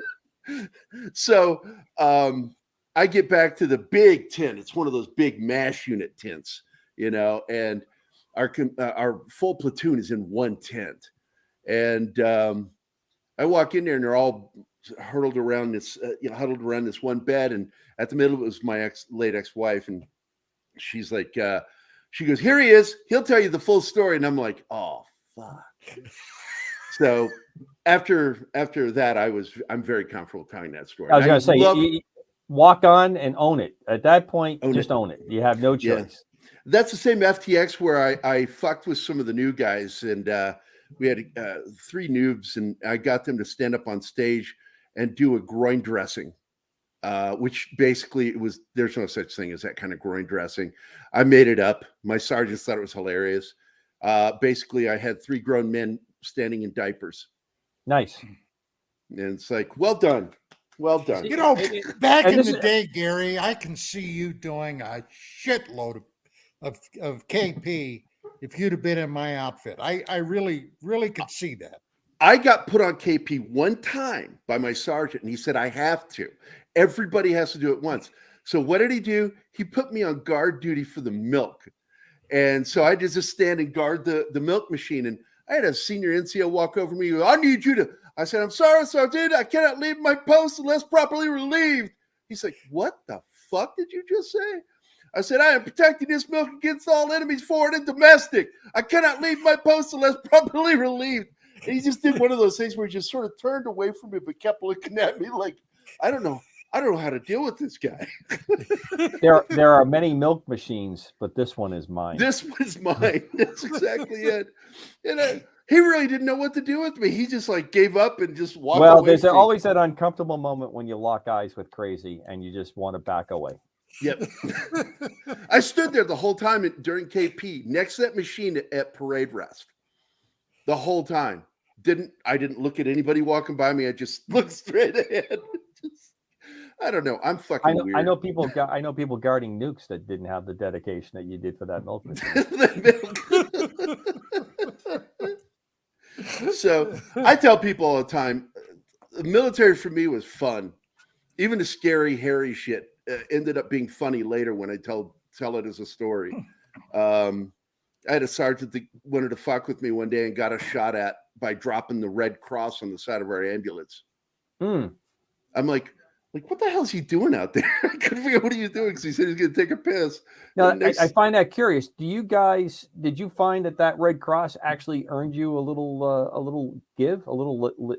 So I get back to the big tent. It's one of those big MASH unit tents, and our full platoon is in one tent, and I walk in there and they're all huddled around this one bed, and at the middle of it was my late ex-wife, and she's like, she goes, "Here he is. He'll tell you the full story." And I'm like, "Oh fuck." So after that, I'm very comfortable telling that story. I was going to say, you walk on and own it. At that point, just own it. You have no choice. Yeah. That's the same FTX where I fucked with some of the new guys, and we had 3 noobs, and I got them to stand up on stage and do a groin dressing, which basically there's no such thing as that kind of groin dressing. I made it up. My sergeants thought it was hilarious. Basically, I had 3 grown men standing in diapers. Nice. And it's like, well done. Well done. Back in the day, Gary, I can see you doing a shitload of KP if you'd have been in my outfit. I really, really could see that. I got put on KP one time by my sergeant, and he said, I have to. Everybody has to do it once. So what did he do? He put me on guard duty for the milk. And so I just stand and guard the milk machine. And I had a senior NCO walk over me. I need you to. I said, I'm sorry, Sergeant. I cannot leave my post unless properly relieved. He's like, what the fuck did you just say? I said, I am protecting this milk against all enemies, foreign and domestic. I cannot leave my post unless properly relieved. And he just did one of those things where he just sort of turned away from me, but kept looking at me like, I don't know how to deal with this guy. There are many milk machines, but this one is mine. This one's mine. That's exactly it. And he really didn't know what to do with me. He just like gave up and just walked away. Well, there's always that uncomfortable moment when you lock eyes with crazy and you just want to back away. Yep. I stood there the whole time during KP next to that machine at parade rest. The whole time. I didn't look at anybody walking by me. I just looked straight ahead. I don't know. I'm fucking weird. I know people guarding nukes that didn't have the dedication that you did for that milk machine. So I tell people all the time, the military for me was fun. Even the scary, hairy shit ended up being funny later when I tell it as a story. I had a sergeant that wanted to fuck with me one day and got a shot at by dropping the red cross on the side of our ambulance. I'm like, what the hell is he doing out there? I couldn't figure out what he was doing because he said he was going to take a piss. Now, I find that curious. Did you find that Red Cross actually earned you a little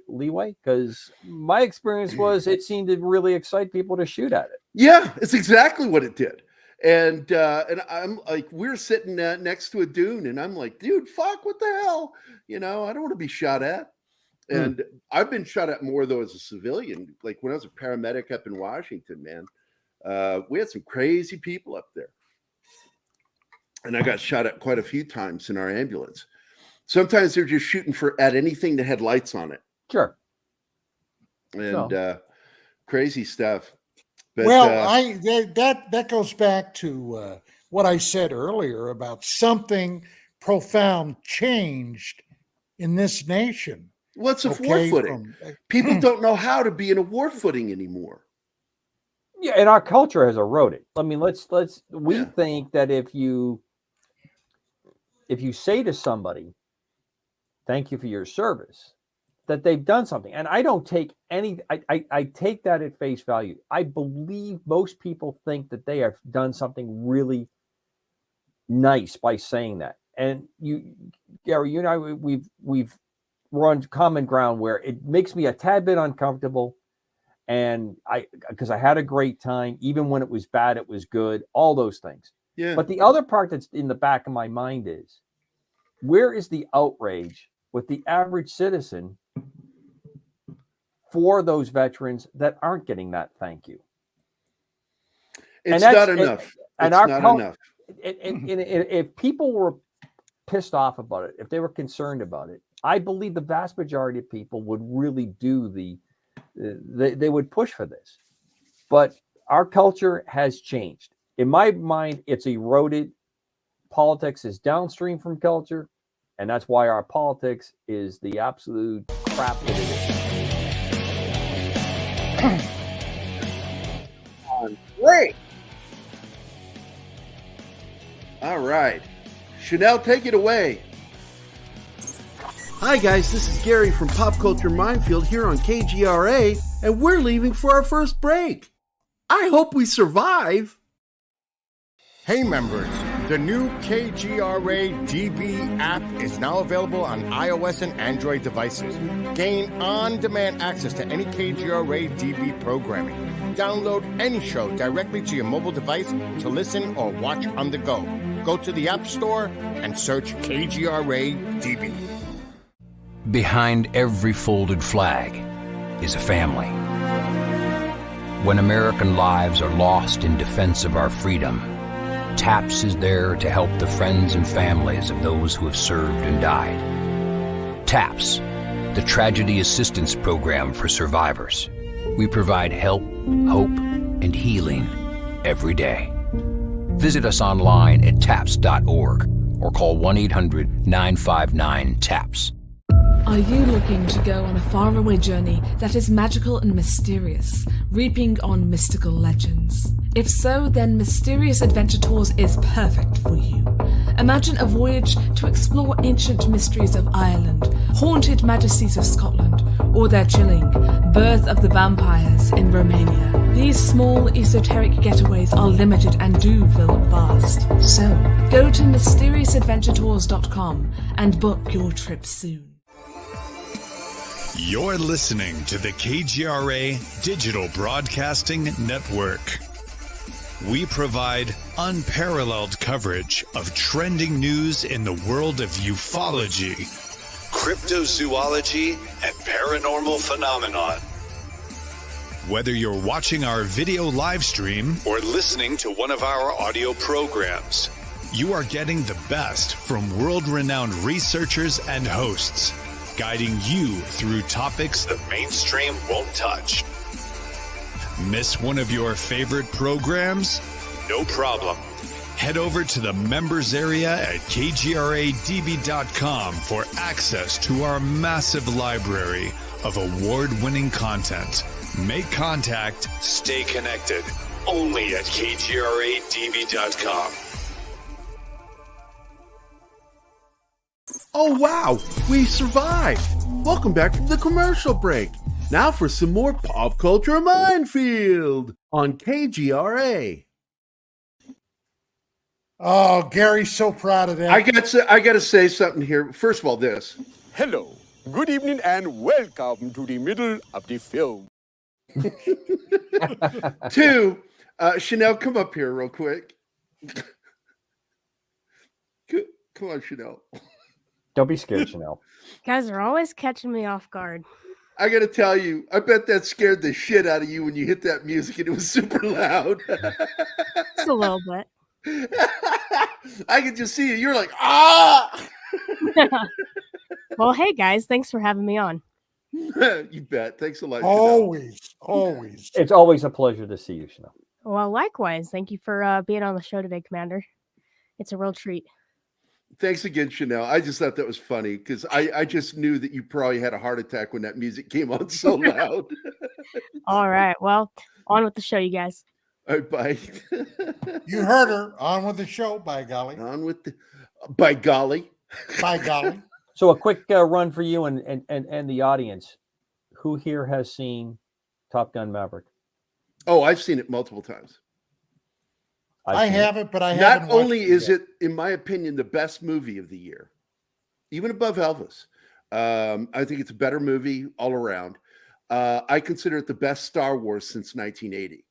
leeway? Because my experience was it seemed to really excite people to shoot at it. Yeah, it's exactly what it did. And I'm like, we're sitting next to a dune, and I'm like, dude, fuck, what the hell? I don't want to be shot at. And I've been shot at more, though, as a civilian. Like when I was a paramedic up in Washington, man, we had some crazy people up there. And I got shot at quite a few times in our ambulance. Sometimes they're just shooting at anything that had lights on it. Sure. And crazy stuff. But, that goes back to what I said earlier about something profound changed in this nation. What's a war footing? People don't know how to be in a war footing anymore. Yeah, and our culture has eroded. I mean, we think that if you say to somebody, thank you for your service, that they've done something. And I don't take I take that at face value. I believe most people think that they have done something really nice by saying that. And you, Gerry, you and I, we've we're on common ground where it makes me a tad bit uncomfortable. And because I had a great time, even when it was bad, it was good, all those things. Yeah. But the other part that's in the back of my mind is, where is the outrage with the average citizen for those veterans that aren't getting that thank you? It's not enough. And it's not enough. If people were pissed off about it, if they were concerned about it, I believe the vast majority of people would really do they would push for this. But our culture has changed. In my mind, it's eroded. Politics is downstream from culture, and that's why our politics is the absolute crap that it is. Great. All right. Chanel, take it away. Hi, guys. This is Gerry from Pop Culture Minefield here on KGRA, and we're leaving for our first break. I hope we survive. Hey, members. The new KGRA DB app is now available on iOS and Android devices. Gain on-demand access to any KGRA DB programming. Download any show directly to your mobile device to listen or watch on the go. Go to the App Store and search KGRA DB. Behind every folded flag is a family. When American lives are lost in defense of our freedom, TAPS is there to help the friends and families of those who have served and died. TAPS, the Tragedy Assistance Program for survivors. We provide help, hope, and healing every day. Visit us online at TAPS.org or call 1-800-959-TAPS. Are you looking to go on a faraway journey that is magical and mysterious, reaping on mystical legends? If so, then Mysterious Adventure Tours is perfect for you. Imagine a voyage to explore ancient mysteries of Ireland, haunted majesties of Scotland, or their chilling Birth of the Vampires in Romania. These small, esoteric getaways are limited and do fill up fast. So, go to mysteriousAdventuretours.com and book your trip soon. You're listening to the KGRA Digital Broadcasting Network. We provide unparalleled coverage of trending news in the world of ufology, cryptozoology, and paranormal phenomenon. Whether you're watching our video live stream or listening to one of our audio programs, you are getting the best from world-renowned researchers and hosts, guiding you through topics the mainstream won't touch. Miss one of your favorite programs? No problem. Head over to the members area at kgradb.com for access to our massive library of award-winning content. Make contact, stay connected, only at kgradb.com. Oh, wow, we survived. Welcome back from the commercial break. Now for some more Pop Culture Minefield on KGRA. Oh, Gary's so proud of that. I got to say something here. First of all, this. Hello, good evening, and welcome to the middle of the film. 2, Chanel, come up here real quick. Come on, Chanel. Don't be scared, Chanel. Guys are always catching me off guard. I got to tell you, I bet that scared the shit out of you when you hit that music and it was super loud. Just a little bit. I could just see you. You're like, ah! Well, hey, guys. Thanks for having me on. You bet. Thanks a lot, Always. Always. It's always a pleasure to see you, Chanel. Well, likewise. Thank you for being on the show today, Commander. It's a real treat. Thanks again, Chanel. I just thought that was funny because I just knew that you probably had a heart attack when that music came on so loud. All right. Well, on with the show, you guys. All right, bye. You heard her. On with the show, by golly. On with the... By golly. By golly. So a quick run for you and the audience. Who here has seen Top Gun Maverick? Oh, I've seen it multiple times. I haven't, but I haven't. Not only is it, in my opinion, the best movie of the year, even above Elvis, I think it's a better movie all around. I consider it the best Star Wars since 1980.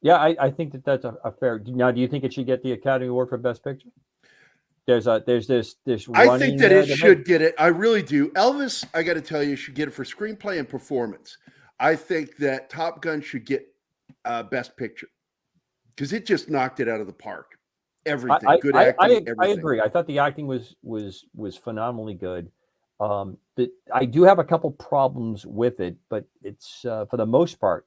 Yeah, I think that's a fair. Now, do you think it should get the Academy Award for Best Picture? There's this I running. think that it debate. should get it. I really do. Elvis, I got to tell you, should get it for screenplay and performance. I think that Top Gun should get Best Picture because it just knocked it out of the park. Everything, good acting. I agree. I thought the acting was phenomenally good. I do have a couple problems with it, but it's for the most part.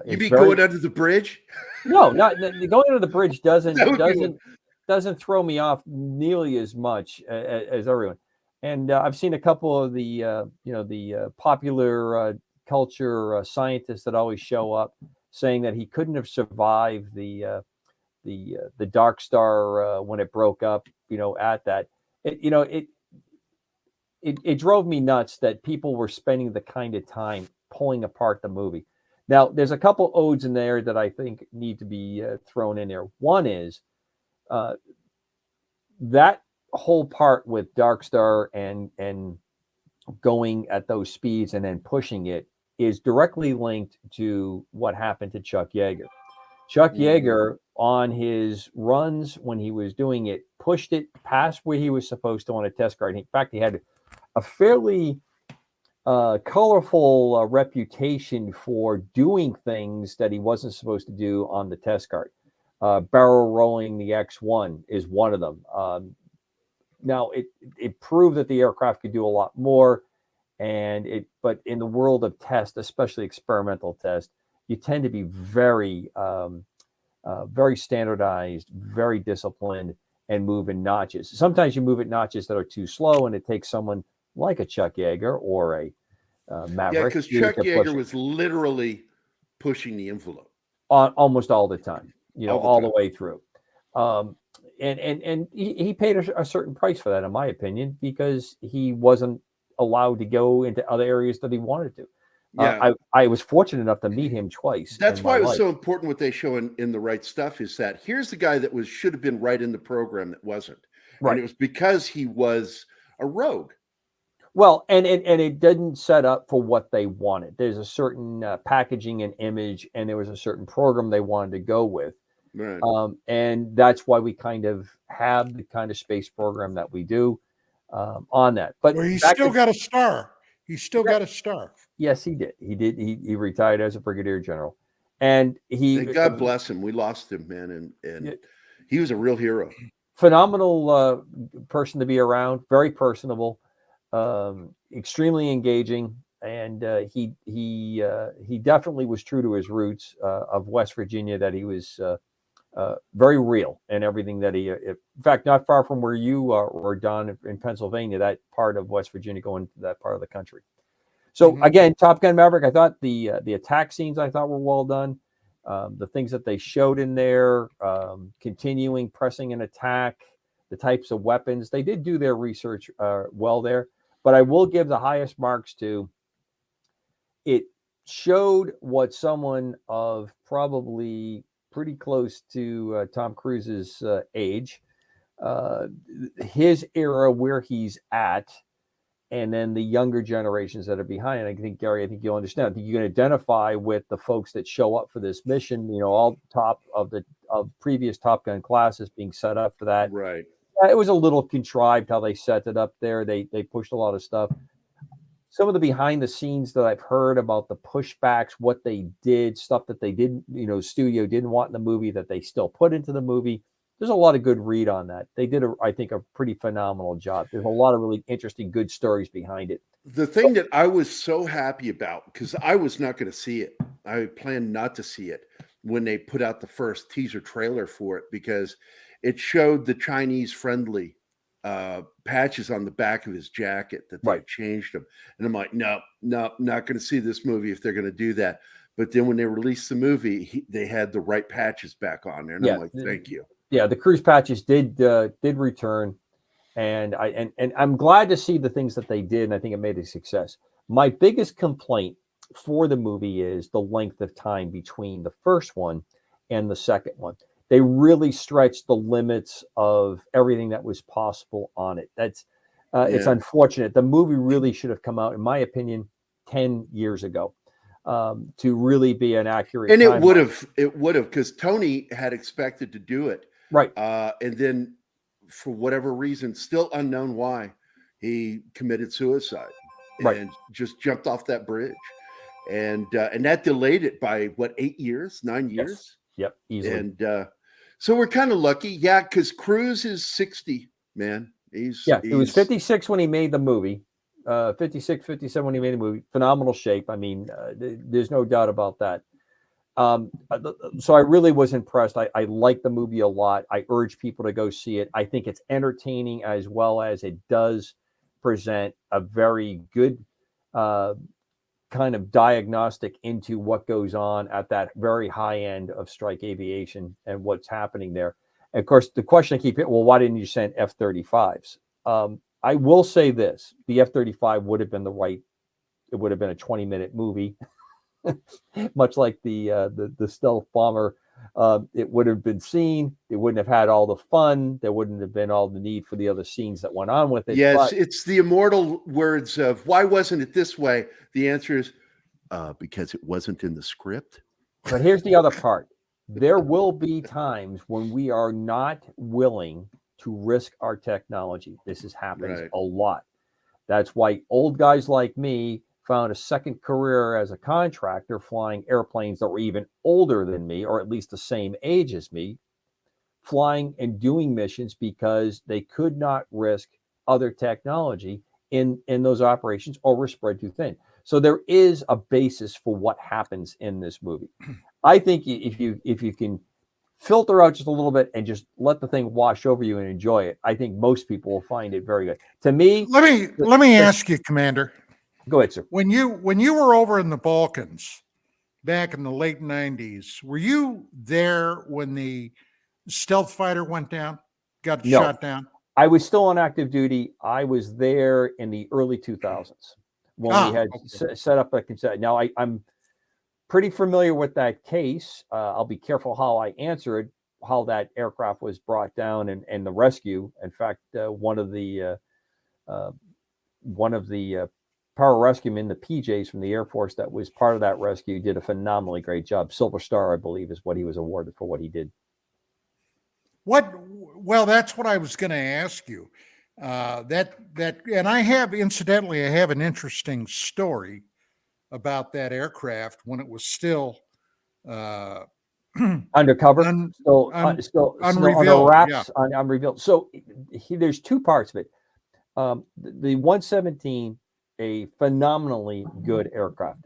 You mean going under the bridge? No, not going under the bridge doesn't That would throw me off nearly as much as everyone. And I've seen a couple of the popular culture scientists that always show up saying that he couldn't have survived the Dark Star when it broke up. At that, it drove me nuts that people were spending the kind of time pulling apart the movie. Now, there's a couple odes in there that I think need to be thrown in there. One is that whole part with Dark Star and going at those speeds and then pushing it is directly linked to what happened to Chuck Yeager. Chuck Yeager, on his runs when he was doing it, pushed it past where he was supposed to on a test card. In fact, he had a fairly colorful reputation for doing things that he wasn't supposed to do on the test card. Barrel rolling the X-1 is one of them. Now, it proved that the aircraft could do a lot more, but in the world of test, especially experimental test, you tend to be very, very standardized, very disciplined, and move in notches. Sometimes you move at notches that are too slow, and it takes someone like a Chuck Yeager or a Maverick. Yeah, because Chuck Yeager was literally pushing the envelope almost all the time. All the way through. And he paid a certain price for that, in my opinion, because he wasn't allowed to go into other areas that he wanted to. Yeah. I was fortunate enough to meet him twice. That's why it was so important what they show in The Right Stuff is that here's the guy that should have been right in the program that wasn't. Right. And it was because he was a rogue. Well, and it didn't set up for what they wanted. There's a certain packaging and image, and there was a certain program they wanted to go with. Right. And that's why we kind of have the kind of space program that we do on that. But he's still got a star. He's still got a star. Yes, he did. He retired as a brigadier general, and God bless him. We lost him, man, and he was a real hero. Phenomenal person to be around. Very personable, extremely engaging. And he definitely was true to his roots of West Virginia, that he was very real in everything that he, in fact, not far from where you are, Don, in Pennsylvania, that part of West Virginia going to that part of the country. So again, Top Gun Maverick, I thought the attack scenes I thought were well done. The things that they showed in there, continuing pressing an attack, the types of weapons, they did do their research well there. But I will give the highest marks to it. Showed what someone of probably pretty close to Tom Cruise's age, his era, where he's at, and then the younger generations that are behind. And I think, Gerry, I think you'll understand. I think you can identify with the folks that show up for this mission, all top of previous Top Gun classes being set up for that. Right. It was a little contrived how they set it up there. They pushed a lot of stuff. Some of the behind the scenes that I've heard about the pushbacks, what they did, stuff that they didn't, studio didn't want in the movie that they still put into the movie. There's a lot of good read on that. They did, I think, a pretty phenomenal job. There's a lot of really interesting, good stories behind it. The thing that I was so happy about, because I was not going to see it. I planned not to see it when they put out the first teaser trailer for it, because it showed the Chinese friendly patches on the back of his jacket that they changed them. And I'm like, no, not going to see this movie if they're going to do that. But then when they released the movie, they had the right patches back on there. And I'm like, thank you. Yeah, the cruise patches did return. And I'm glad to see the things that they did. And I think it made a success. My biggest complaint for the movie is the length of time between the first one and the second one. They really stretched the limits of everything that was possible on it. It's unfortunate. The movie really should have come out, in my opinion, 10 years ago, to really be an accurate. And it would have, because Tony had expected to do it. Right. And then for whatever reason, still unknown why, he committed suicide and just jumped off that bridge. And that delayed it by what, 8 years, 9 years? Yep, easily. And so we're kind of lucky. Yeah, because Cruise is 60, man. He was 56 when he made the movie. 56, 57 when he made the movie. Phenomenal shape. I mean, there's no doubt about that. So I really was impressed. I like the movie a lot. I urge people to go see it. I think it's entertaining, as well as it does present a very good kind of diagnostic into what goes on at that very high end of strike aviation and what's happening there. And of course, the question I keep hitting, well, why didn't you send F-35s? I will say this: the F-35 would have been it would have been a 20-minute movie, much like the stealth bomber. It would have been seen. It wouldn't have had all the fun. There wouldn't have been all the need for the other scenes that went on with it. Yes, it's the immortal words of, why wasn't it this way? The answer is because it wasn't in the script. But here's the other part. There will be times when we are not willing to risk our technology. This happens a lot. That's why old guys like me found a second career as a contractor, flying airplanes that were even older than me, or at least the same age as me, flying and doing missions because they could not risk other technology in those operations, or were spread too thin. So there is a basis for what happens in this movie. I think if you can filter out just a little bit and just let the thing wash over you and enjoy it, I think most people will find it very good. To me, let me ask you, Commander. Go ahead, sir. When you were over in the Balkans back in the late 90s, were you there when the stealth fighter went down, got shot down? I was still on active duty. I was there in the early 2000s when we had set up a consent. Now, I'm pretty familiar with that case. I'll be careful how I answer it, how that aircraft was brought down and the rescue. In fact, one of the pararescuemen, the PJs from the Air Force that was part of that rescue, did a phenomenally great job. Silver Star, I believe, is what he was awarded for what he did. Well, that's what I was going to ask you. And I have an interesting story about that aircraft when it was still undercover, still unrevealed, under wraps, unrevealed. So there's two parts of it. The 117, a phenomenally good aircraft,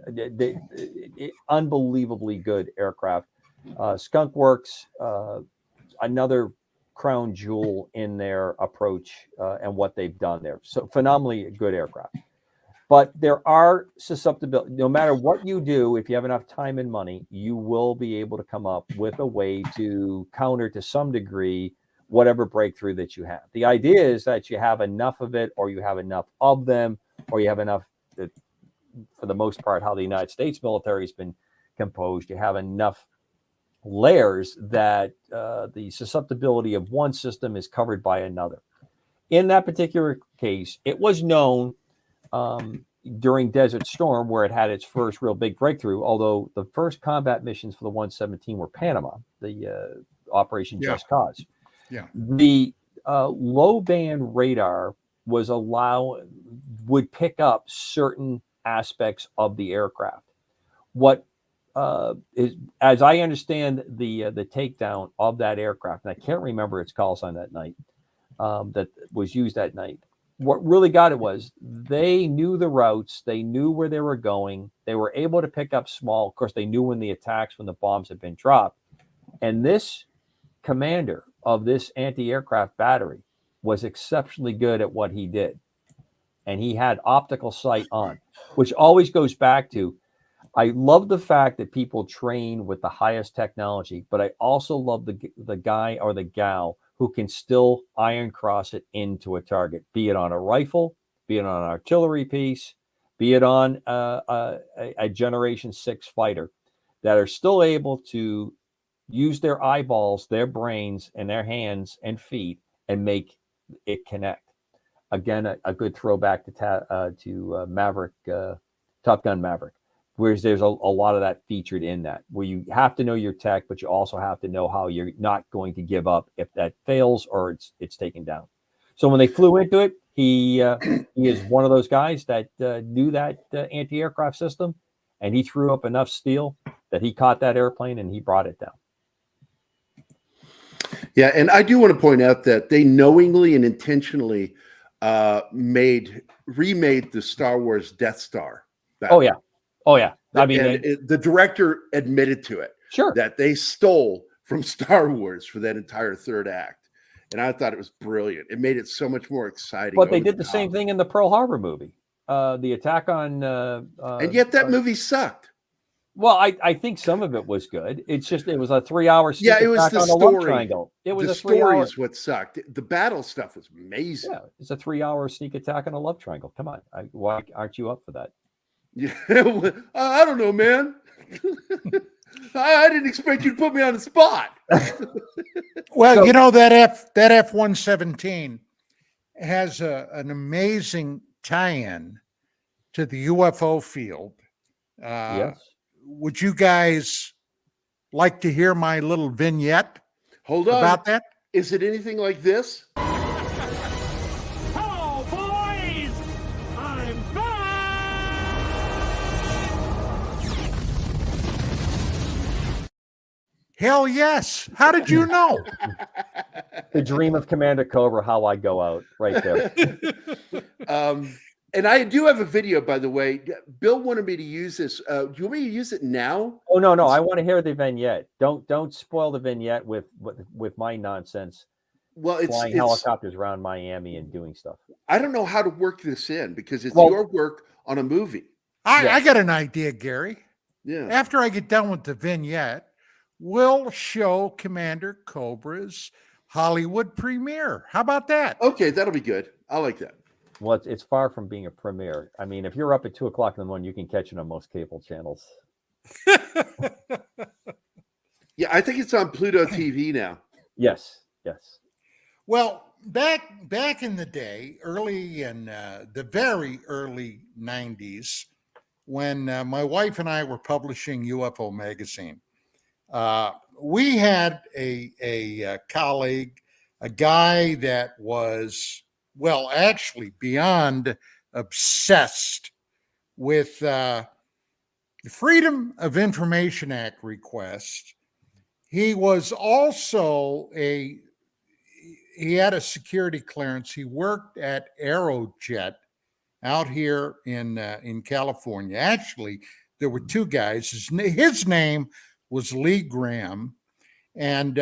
unbelievably good aircraft. Skunk Works, another crown jewel in their approach and what they've done there. So phenomenally good aircraft. But there are susceptibility. No matter what you do, if you have enough time and money, you will be able to come up with a way to counter to some degree whatever breakthrough that you have. The idea is that you have enough of it, or you have enough of them, or you have enough that, for the most part, how the United States military has been composed, you have enough layers that the susceptibility of one system is covered by another. In that particular case, it was known during Desert Storm, where it had its first real big breakthrough, although the first combat missions for the 117 were Panama, the Operation Just Cause. Yeah. The low band radar would pick up certain aspects of the aircraft. What is, as I understand the takedown of that aircraft, and I can't remember its call sign that night, that was used that night. What really got it was they knew the routes, they knew where they were going, they were able to pick up small. Of course, they knew when the bombs had been dropped. And this commander of this anti-aircraft battery was exceptionally good at what he did. And he had optical sight on, which always goes back to, I love the fact that people train with the highest technology, but I also love the guy or the gal who can still iron cross it into a target, be it on a rifle, be it on an artillery piece, be it on a Generation 6 fighter, that are still able to use their eyeballs, their brains, and their hands and feet and make it connect. Again, a good throwback to Maverick, Top Gun Maverick, whereas there's a lot of that featured in that, where you have to know your tech, but you also have to know how you're not going to give up if that fails or it's taken down. So when they flew into it, he is one of those guys that knew that anti-aircraft system, and he threw up enough steel that he caught that airplane and he brought it down. Yeah, and I do want to point out that they knowingly and intentionally remade the Star Wars Death Star. Oh yeah. I mean, the director admitted to it. Sure. That they stole from Star Wars for that entire third act, and I thought it was brilliant. It made it so much more exciting. But they did the same thing in the Pearl Harbor movie, the attack on. And yet that movie sucked. Well, I think some of it was good. It's just it was a 3-hour. Yeah, it was the story. Triangle. It was the a story 3-hour. is what sucked. The battle stuff was amazing. Yeah, it's a 3-hour sneak attack on a love triangle. Come on, why aren't you up for that? Yeah, I don't know, man. I didn't expect you to put me on the spot. Well, so, you know, that F-117 has an amazing tie-in to the UFO field. Yes. Would you guys like to hear my little vignette? Hold on. About that? Is it anything like this? Hello, boys! I'm back! Hell yes. How did you know? The dream of Commander Cobra, how I go out right there. And I do have a video, by the way. Bill wanted me to use this. Do you want me to use it now? Oh no, I want to hear the vignette. Don't spoil the vignette with my nonsense. Well, it's flying helicopters around Miami and doing stuff. I don't know how to work this in because it's your work on a movie. I got an idea, Gary. Yeah. After I get done with the vignette, we'll show Commander Cobra's Hollywood premiere. How about that? Okay, that'll be good. I like that. Well, it's far from being a premiere. I mean, if you're up at 2:00 in the morning, you can catch it on most cable channels. Yeah, I think it's on Pluto TV now. Yes. Well, back in the day, early in the very early 90s, when my wife and I were publishing UFO Magazine, we had a colleague, a guy that was, well, actually beyond obsessed with the Freedom of Information Act request. He was also he had a security clearance. He worked at Aerojet out here in California. Actually, there were two guys. His name was Lee Graham, and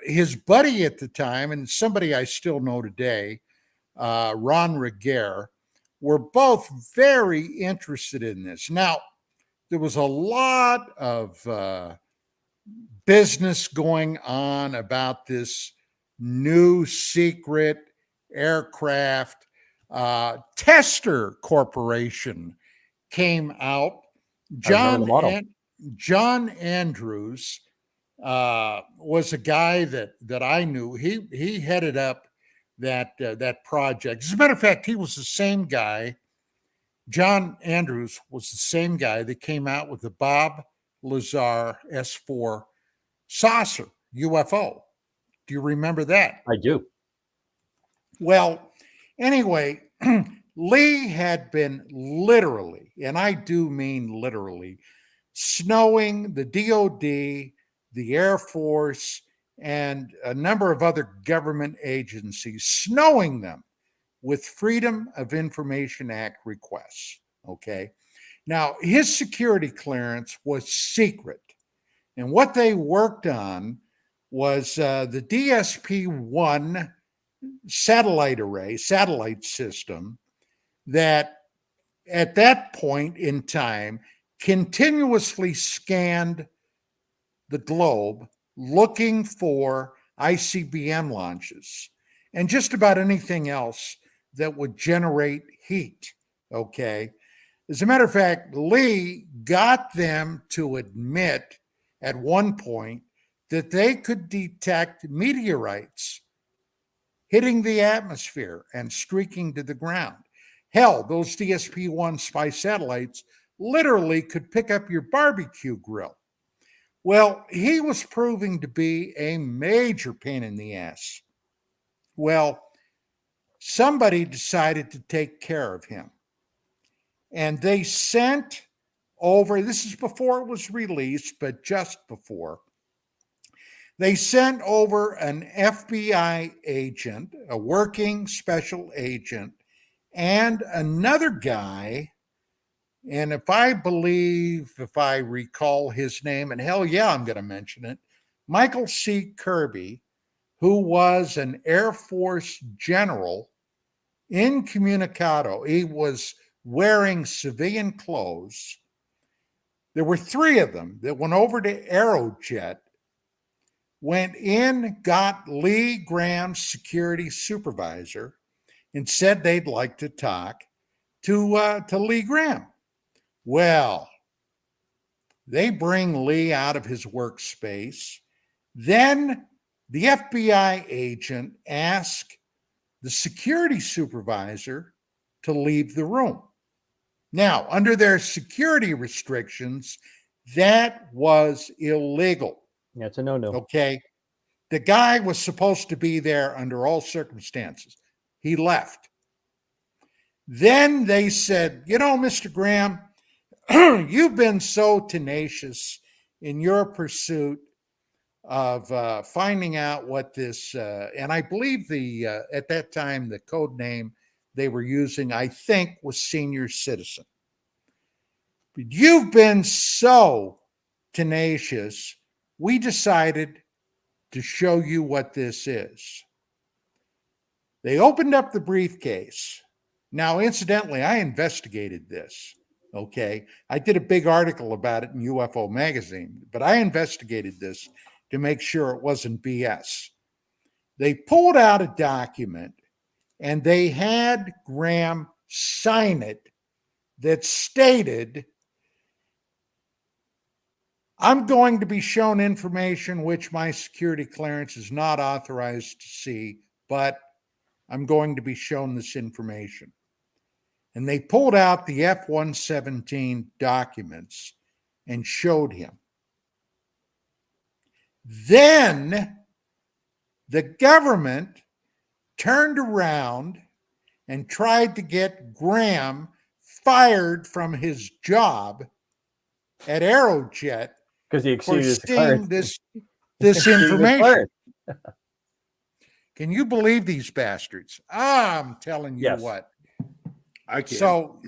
his buddy at the time, and somebody I still know today, Ron Reguer, were both very interested in this. Now, there was a lot of business going on about this new secret aircraft. Tester Corporation came out. John Andrews was a guy that I knew. He headed up that project. As a matter of fact, he was the same guy. John Andrews was the same guy that came out with the Bob Lazar S4 saucer UFO. Do you remember that? I do. Well, anyway, Lee had been literally, and I do mean literally, snowing the DOD, the Air Force, and a number of other government agencies, snowing them with Freedom of Information Act requests. Okay. Now, his security clearance was secret. And what they worked on was the DSP-1 satellite system that at that point in time continuously scanned the globe looking for ICBM launches and just about anything else that would generate heat. Okay. As a matter of fact, Lee got them to admit at one point that they could detect meteorites hitting the atmosphere and streaking to the ground. Hell, those DSP-1 spy satellites literally could pick up your barbecue grill. Well, he was proving to be a major pain in the ass. Well, somebody decided to take care of him. And they sent over, this is before it was released, but just before, they sent over an FBI agent, a working special agent, and another guy. And if I recall his name, and hell yeah, I'm going to mention it, Michael C. Kirby, who was an Air Force general incommunicado. He was wearing civilian clothes. There were 3 of them that went over to Aerojet, went in, got Lee Graham's security supervisor, and said they'd like to talk to Lee Graham. Well, they bring Lee out of his workspace. Then the FBI agent asked the security supervisor to leave the room. Now, under their security restrictions, that was illegal. Yeah, it's a no-no. Okay. The guy was supposed to be there under all circumstances. He left. Then they said, you know, Mr. Graham, you've been so tenacious in your pursuit of finding out what this, and I believe at that time, the code name they were using, I think, was senior citizen. But you've been so tenacious, we decided to show you what this is. They opened up the briefcase. Now, incidentally, I investigated this. Okay. I did a big article about it in UFO magazine, but I investigated this to make sure it wasn't BS. They pulled out a document and they had Graham sign it that stated, I'm going to be shown information which my security clearance is not authorized to see, but I'm going to be shown this information. And they pulled out the F-117 documents and showed him. Then the government turned around and tried to get Graham fired from his job at Aerojet because he exceeded his seeing this information. Can you believe these bastards? I'm telling you what. I can. So,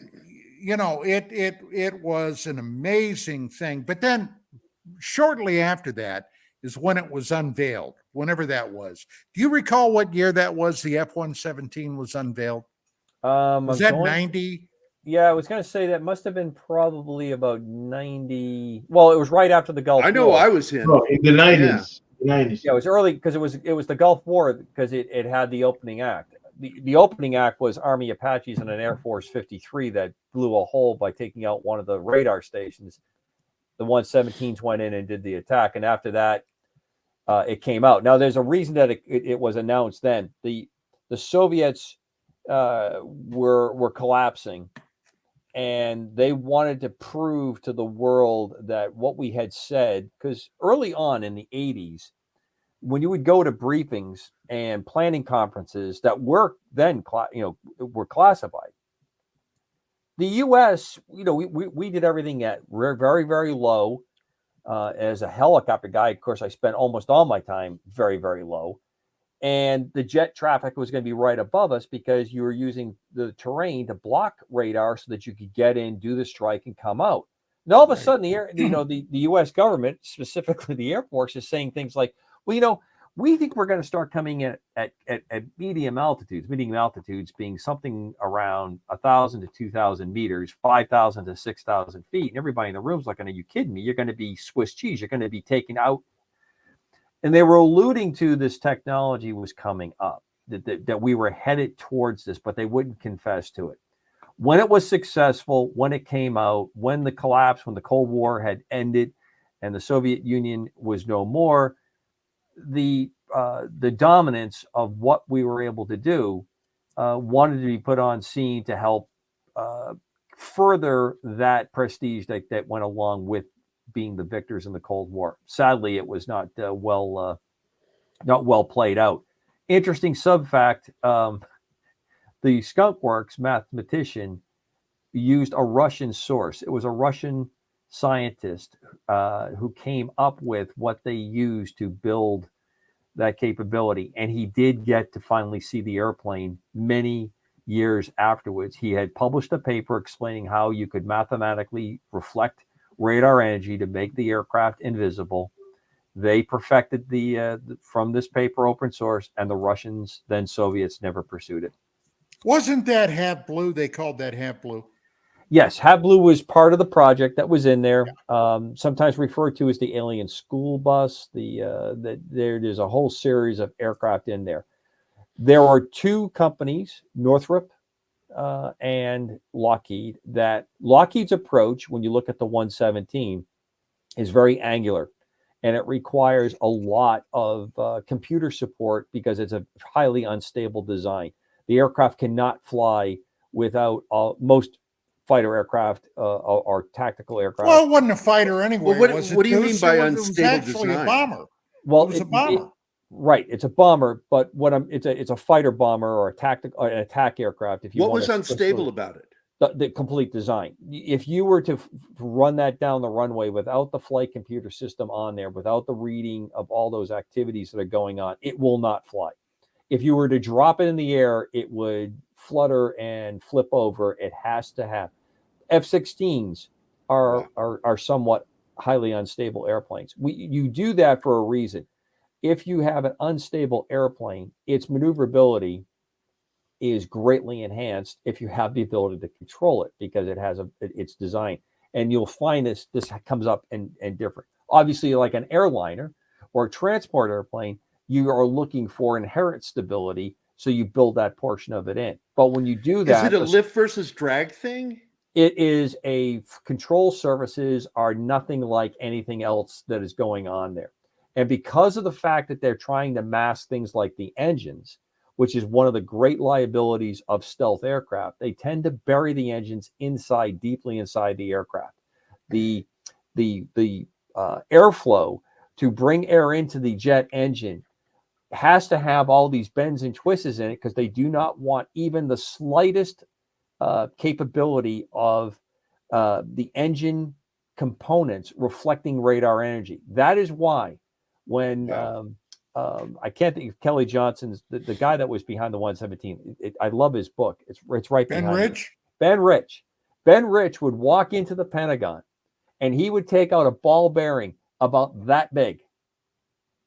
you know, it was an amazing thing. But then shortly after that is when it was unveiled, whenever that was. Do you recall what year that was? The F-117 was unveiled? Was that 90? Yeah, I was going to say that must have been probably about 90. Well, it was right after the Gulf War. I know I was in. No, in the 90s. Yeah. Yeah, it was early because it was the Gulf War because it had the opening act. The opening act was Army Apaches and an Air Force 53 that blew a hole by taking out one of the radar stations. The 117s went in and did the attack, and after that, it came out. Now, there's a reason that it was announced then. The Soviets were collapsing, and they wanted to prove to the world that what we had said, because early on in the 80s, when you would go to briefings and planning conferences that were then, were classified, the U.S., we did everything at very, very low. As a helicopter guy, of course, I spent almost all my time very, very low. And the jet traffic was going to be right above us because you were using the terrain to block radar so that you could get in, do the strike, and come out. And all of a sudden, the U.S. government, specifically the Air Force, is saying things like, well, we think we're going to start coming in at medium altitudes being something around 1,000 to 2,000 meters, 5,000 to 6,000 feet. And everybody in the room's looking, are you kidding me? You're going to be Swiss cheese. You're going to be taken out. And they were alluding to this technology was coming up, that we were headed towards this, but they wouldn't confess to it. When it was successful, when it came out, when the collapse, when the Cold War had ended and the Soviet Union was no more, the the dominance of what we were able to do wanted to be put on scene to help further that prestige that went along with being the victors in the Cold War. Sadly, it was not well played out. Interesting sub fact: the Skunk Works mathematician used a Russian source. It was a Russian scientist who came up with what they used to build that capability, and he did get to finally see the airplane many years afterwards. He had published a paper explaining how you could mathematically reflect radar energy to make the aircraft invisible. They perfected from this paper, open source, and the Russians, then Soviets, never pursued it. Wasn't that half blue? They called that half blue. Yes, Half Blue was part of the project that was in there. Sometimes referred to as the alien school bus. There's a whole series of aircraft in there. There are two companies, Northrop and Lockheed. That Lockheed's approach, when you look at the 117, is very angular, and it requires a lot of computer support because it's a highly unstable design. The aircraft cannot fly without most fighter aircraft or tactical aircraft. Well, it wasn't a fighter anyway. Well, what do you mean by unstable It was actually design? a bomber. Well, it was a bomber. Right, it's a bomber, but it's a fighter bomber or an attack aircraft. If you what want was to unstable about it? The complete design. If you were to run that down the runway without the flight computer system on there, without the reading of all those activities that are going on, it will not fly. If you were to drop it in the air, it would flutter and flip over. It has to have. F-16s are somewhat highly unstable airplanes. You do that for a reason. If you have an unstable airplane, its maneuverability is greatly enhanced if you have the ability to control it because it has its design. And you'll find this comes up in different. Obviously, like an airliner or a transport airplane, you are looking for inherent stability, so you build that portion of it in. But when you do that, is it a lift versus drag thing? It is control surfaces are nothing like anything else that is going on there. And because of the fact that they're trying to mask things like the engines, which is one of the great liabilities of stealth aircraft, they tend to bury the engines deeply inside the aircraft. The airflow to bring air into the jet engine has to have all these bends and twists in it because they do not want even the slightest capability of the engine components reflecting radar energy. That is why when I can't think of Kelly Johnson's the guy that was behind the 117. I love his book. It's right behind Ben Rich. Ben Rich. Ben Rich would walk into the Pentagon and he would take out a ball bearing about that big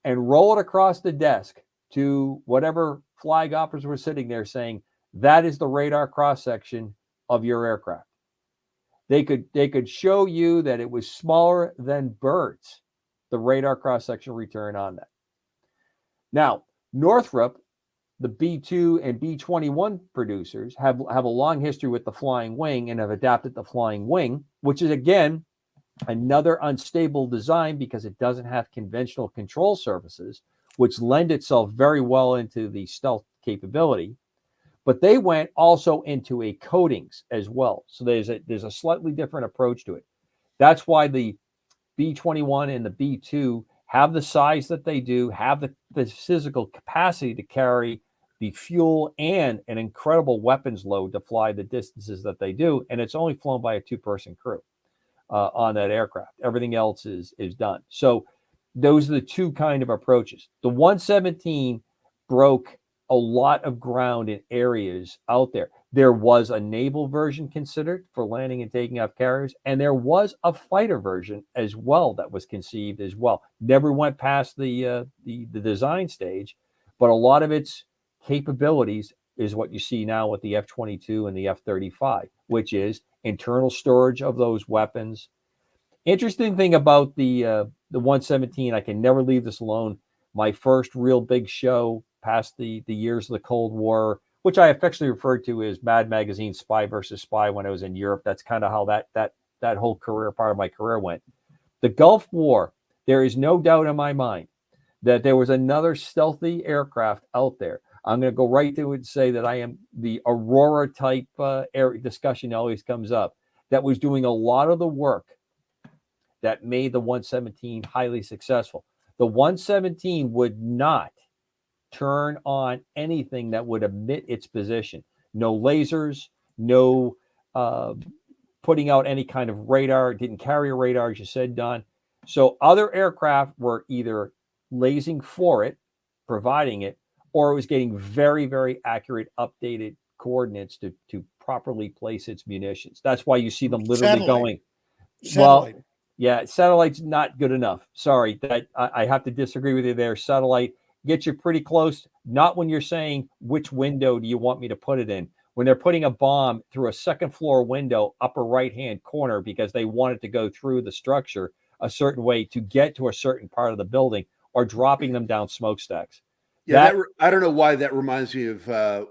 and roll it across the desk to whatever flag officers were sitting there saying, that is the radar cross-section of your aircraft. They could show you that it was smaller than birds, the radar cross-section return on that. Now, Northrop, the B-2 and B-21 producers have a long history with the flying wing and have adapted the flying wing, which is, again, another unstable design because it doesn't have conventional control surfaces, which lend itself very well into the stealth capability. But they went also into a coatings as well. So there's a slightly different approach to it. That's why the B-21 and the B-2 have the size that they do, have the physical capacity to carry the fuel and an incredible weapons load to fly the distances that they do. And it's only flown by a two-person crew on that aircraft. Everything else is done. So those are the two kind of approaches. The 117 broke a lot of ground in areas out there. There was a naval version considered for landing and taking off carriers, and there was a fighter version as well that was conceived as well. Never went past the design stage, but a lot of its capabilities is what you see now with the F-22 and the F-35, which is internal storage of those weapons. Interesting thing about the 117, I can never leave this alone. My first real big show past the years of the Cold War, which I affectionately referred to as Mad Magazine Spy versus Spy when I was in Europe. That's kind of how that whole career, part of my career went. The Gulf War, there is no doubt in my mind that there was another stealthy aircraft out there. I'm going to go right to it and say that I am the Aurora type air discussion always comes up that was doing a lot of the work that made the 117 highly successful. The 117 would not turn on anything that would emit its position. No lasers, no putting out any kind of radar. It didn't carry a radar, as you said, Don. So other aircraft were either lasing for it, providing it, or it was getting very, very accurate, updated coordinates to properly place its munitions. That's why you see them literally going. Satellite. Well, yeah, satellite's not good enough. Sorry, that I have to disagree with you there. Satellite gets you pretty close. Not when you're saying which window do you want me to put it in. When they're putting a bomb through a second floor window, upper right-hand corner, because they want it to go through the structure a certain way to get to a certain part of the building, or dropping them down smokestacks. Yeah, I don't know why that reminds me of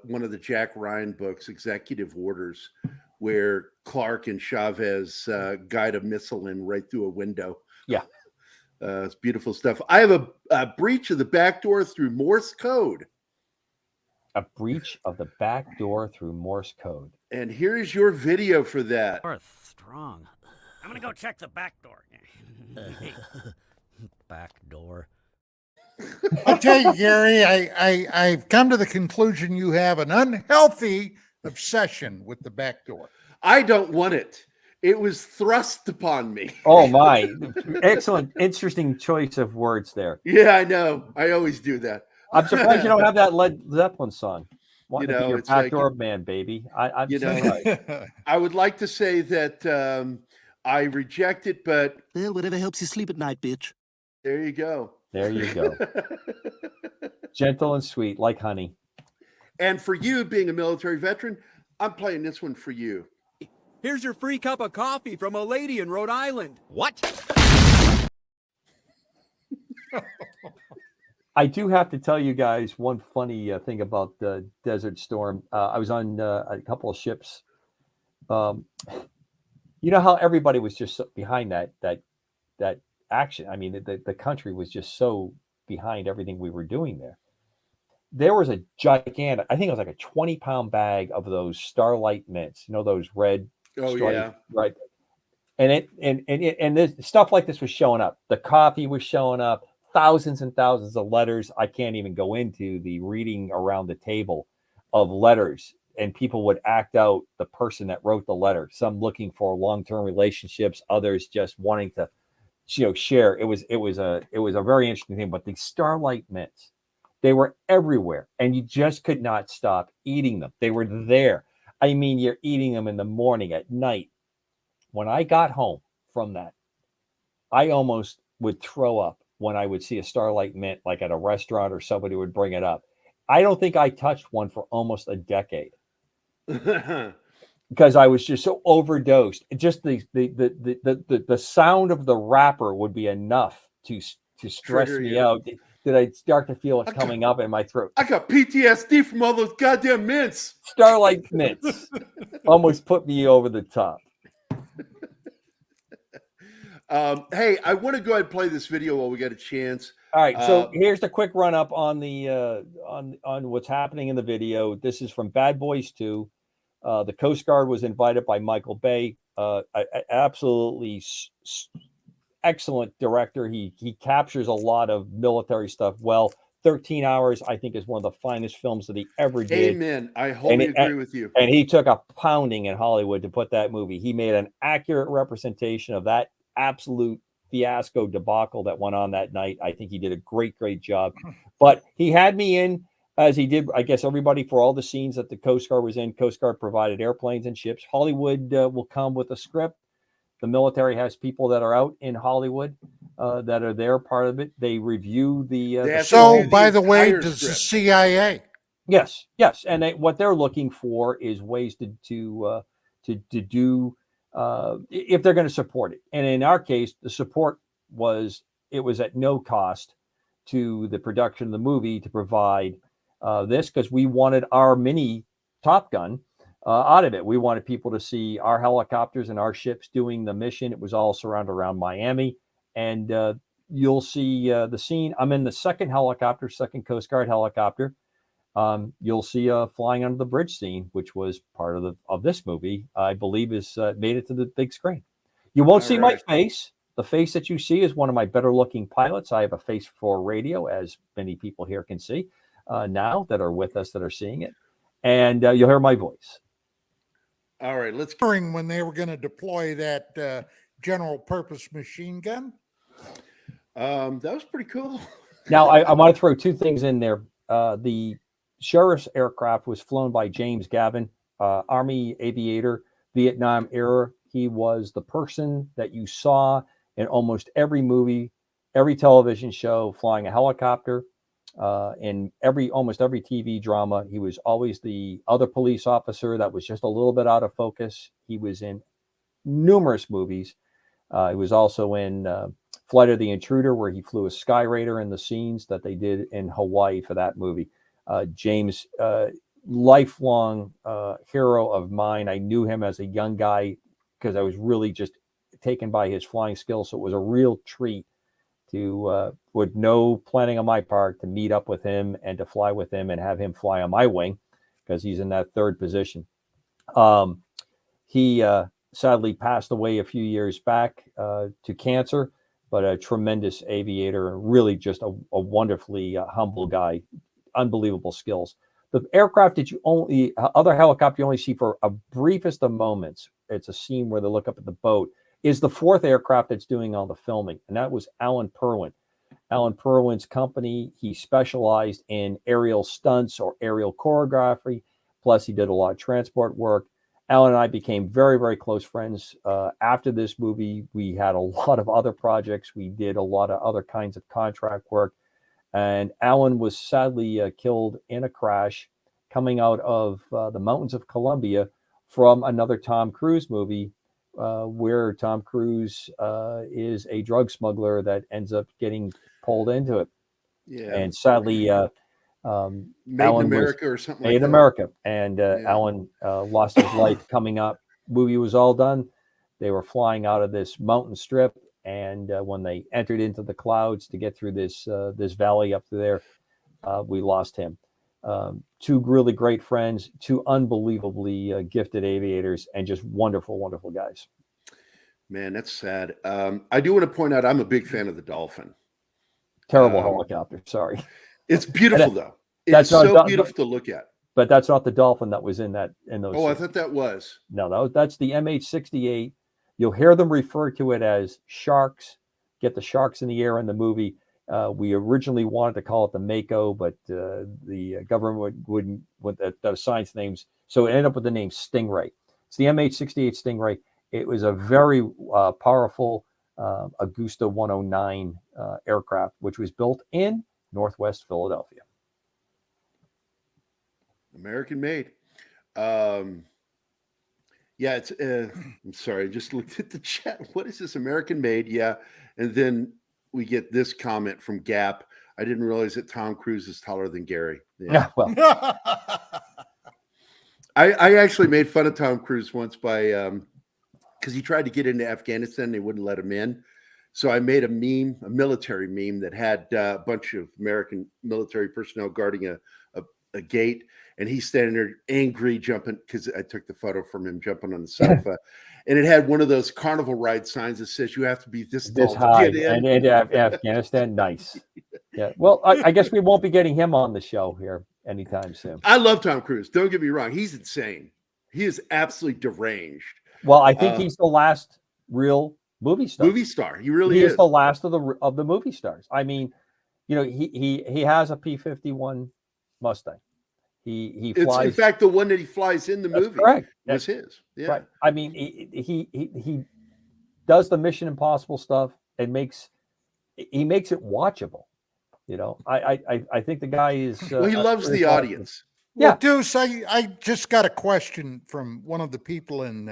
one of the Jack Ryan books, Executive Orders, where Clark and Chavez guide a missile in right through a window. Yeah. It's beautiful stuff. I have a breach of the back door through Morse code. A breach of the back door through Morse code. And here is your video for that. Strong. I'm going to go check the back door. Back door. I'll tell you, Gary, I've come to the conclusion you have an unhealthy obsession with the back door. I don't want it. It was thrust upon me. Oh my. Excellent, interesting choice of words there. Yeah, I know. I always do that. I'm surprised you don't have that Led Zeppelin song. You know, your it's backdoor like, man, baby. I'm you know, I would like to say that I reject it, but Well, whatever helps you sleep at night, bitch. there you go. There you go. Gentle and sweet, like honey. And for you, being a military veteran, I'm playing this one for you. Here's your free cup of coffee from a lady in Rhode Island. What? I do have to tell you guys one funny thing about the Desert Storm. I was on a couple of ships. You know how everybody was just behind that action. I mean, the country was just so behind everything we were doing there. There was a gigantic, I think it was like a 20-pound bag of those Starlight mints. You know, those red. Oh, striped, yeah. right. And this stuff like this was showing up. The coffee was showing up. Thousands and thousands of letters. I can't even go into the reading around the table of letters, and people would act out the person that wrote the letter. Some looking for long-term relationships, others just wanting to, share. It was a very interesting thing. But the Starlight mints, they were everywhere, and you just could not stop eating them. They were there. I mean, you're eating them in the morning, at night. When I got home from that, I almost would throw up when I would see a Starlight mint, like at a restaurant or somebody would bring it up. I don't think I touched one for almost a decade because I was just so overdosed. Just the sound of the wrapper would be enough to stress me out. That I'd start to feel it coming up in my throat. I got PTSD from all those goddamn mints. Starlight mints almost put me over the top. Hey, I want to go ahead and play this video while we get a chance. All right, so here's the quick run up on the on what's happening in the video. This is from Bad Boys 2. The Coast Guard was invited by Michael Bay. Absolutely excellent director. He captures a lot of military stuff well. 13 Hours, I think, is one of the finest films that he ever did. Amen. I wholly agree with you. And he took a pounding in Hollywood to put that movie. He made an accurate representation of that absolute fiasco debacle that went on that night. I think he did a great job. But he had me in, as he did, I guess, everybody, for all the scenes that the Coast Guard was in. Coast Guard provided airplanes and ships. Hollywood will come with a script. The military has people that are out in Hollywood that are there, part of it. They review the. So, by the way, does the CIA? Yes, and what they're looking for is ways to do if they're going to support it. And in our case, the support was at no cost to the production of the movie to provide this, because we wanted our mini Top Gun out of it. We wanted people to see our helicopters and our ships doing the mission. It was all surrounded around Miami, and you'll see the scene. I'm in the second Coast Guard helicopter. You'll see a flying under the bridge scene, which was part of this movie. I believe is made it to the big screen. You won't see my face. The face that you see is one of my better looking pilots. I have a face for radio, as many people here can see now that are with us that are seeing it, and you'll hear my voice. All right, let's. When they were going to deploy that general purpose machine gun. That was pretty cool. Now, I want to throw two things in there. The sheriff's aircraft was flown by James Gavin, Army aviator, Vietnam era. He was the person that you saw in almost every movie, every television show, flying a helicopter. In almost every TV drama, he was always the other police officer that was just a little bit out of focus. He was in numerous movies. He was also in Flight of the Intruder, where he flew a Sky Raider in the scenes that they did in Hawaii for that movie. James, lifelong hero of mine. I knew him as a young guy because I was really just taken by his flying skills. So it was a real treat to, with no planning on my part, to meet up with him and to fly with him and have him fly on my wing because he's in that third position. He sadly passed away a few years back to cancer, but a tremendous aviator and really just a wonderfully humble guy, unbelievable skills. The aircraft that other helicopter you only see for a briefest of moments, it's a scene where they look up at the boat, is the fourth aircraft that's doing all the filming, and that was Alan Perwin. Alan Perwin's company, he specialized in aerial stunts or aerial choreography, plus he did a lot of transport work. Alan and I became very, very close friends. After this movie, we had a lot of other projects. We did a lot of other kinds of contract work. And Alan was sadly killed in a crash coming out of the mountains of Colombia from another Tom Cruise movie where Tom Cruise is a drug smuggler that ends up getting pulled into it. Yeah. And sadly, Made in America or something like that. Made in America. And Alan lost his life coming up. Movie was all done. They were flying out of this mountain strip. And when they entered into the clouds to get through this valley up to there, we lost him. Two really great friends, two unbelievably gifted aviators, and just wonderful, wonderful guys. Man, that's sad. I do want to point out I'm a big fan of the Dolphin. Terrible helicopter. Sorry. It's beautiful though. It's so beautiful to look at. But that's not the Dolphin that was in those. Oh, I thought that was. No, that's the MH-68. You'll hear them refer to it as sharks. Get the sharks in the air in the movie. We originally wanted to call it the Mako, but the government wouldn't that assigns names. So it ended up with the name Stingray. It's the MH-68 Stingray. It was a very powerful Augusta 109 aircraft, which was built in Northwest Philadelphia. American made. Yeah, it's. I'm sorry, I just looked at the chat. What is this? American made? Yeah, and then we get this comment from Gap. I didn't realize that Tom Cruise is taller than Gerry. Yeah, well, I actually made fun of Tom Cruise once by because he tried to get into Afghanistan, they wouldn't let him in. So I made a meme, a military meme that had a bunch of American military personnel guarding a gate. And he's standing there angry, jumping, because I took the photo from him jumping on the sofa. And it had one of those carnival ride signs that says you have to be this tall high. to get in. And Afghanistan, nice. Yeah. Well, I guess we won't be getting him on the show here anytime soon. I love Tom Cruise. Don't get me wrong. He's insane. He is absolutely deranged. Well, I think he's the last real movie star. Movie star. He really is. He is the last of the movie stars. I mean, you know, he has a P-51 Mustang. He flies. It's in fact the one that he flies in the movie. Correct. Was his. Yeah. Right. I mean, he does the Mission Impossible stuff and makes it watchable. You know, I think the guy is. Well, he loves the audience. Yeah, well, Deuce, I just got a question from one of the people in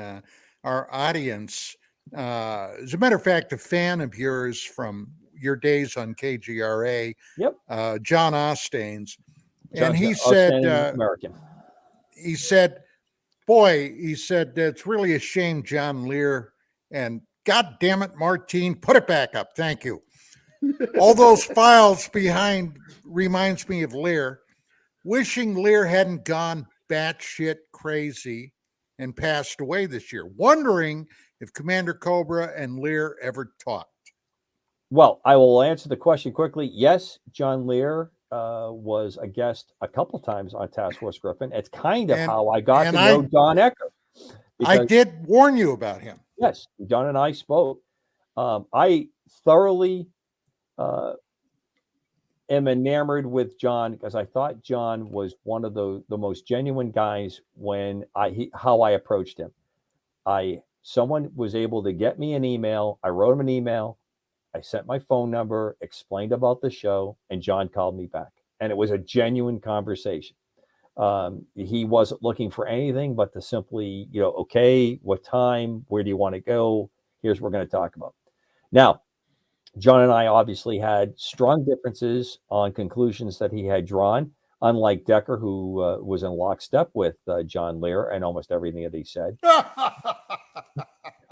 our audience. As a matter of fact, a fan of yours from your days on KGRA. Yep. John Ostains. And he said, American. He said, boy, he said, it's really a shame, John Lear. And God damn it, Martine, put it back up. Thank you. all those files behind reminds me of Lear. Wishing Lear hadn't gone batshit crazy and passed away this year. Wondering if Commander Cobra and Lear ever talked. Well, I will answer the question quickly. Yes, John Lear was a guest a couple times on Task Force Gryphon. It's kind of how I got to know Don Ecker. I did warn you about him. Yes, John and I spoke. I thoroughly am enamored with John because I thought John was one of the most genuine guys when how I approached him. Someone was able to get me an email. I wrote him an email. I sent my phone number, explained about the show, and John called me back. And it was a genuine conversation. He wasn't looking for anything but to simply, okay, what time? Where do you want to go? Here's what we're going to talk about. Now, John and I obviously had strong differences on conclusions that he had drawn, unlike Decker, who was in lockstep with John Lear and almost everything that he said.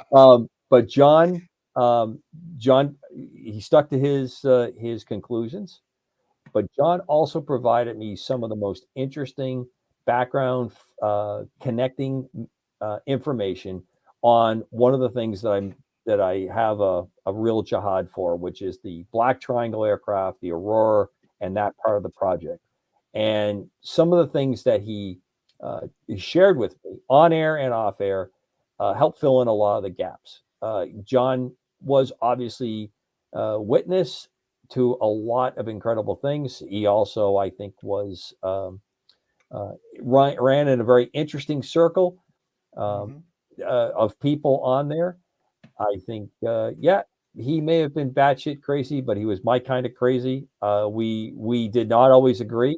But John, he stuck to his conclusions. But John also provided me some of the most interesting background connecting information on one of the things that I have a real jihad for, which is the Black Triangle aircraft, the Aurora, and that part of the project. And some of the things that he shared with me on air and off air helped fill in a lot of the gaps. John was obviously witness to a lot of incredible things. He also, I think, was ran in a very interesting circle of people on there. I think, he may have been batshit crazy, but he was my kind of crazy. We did not always agree,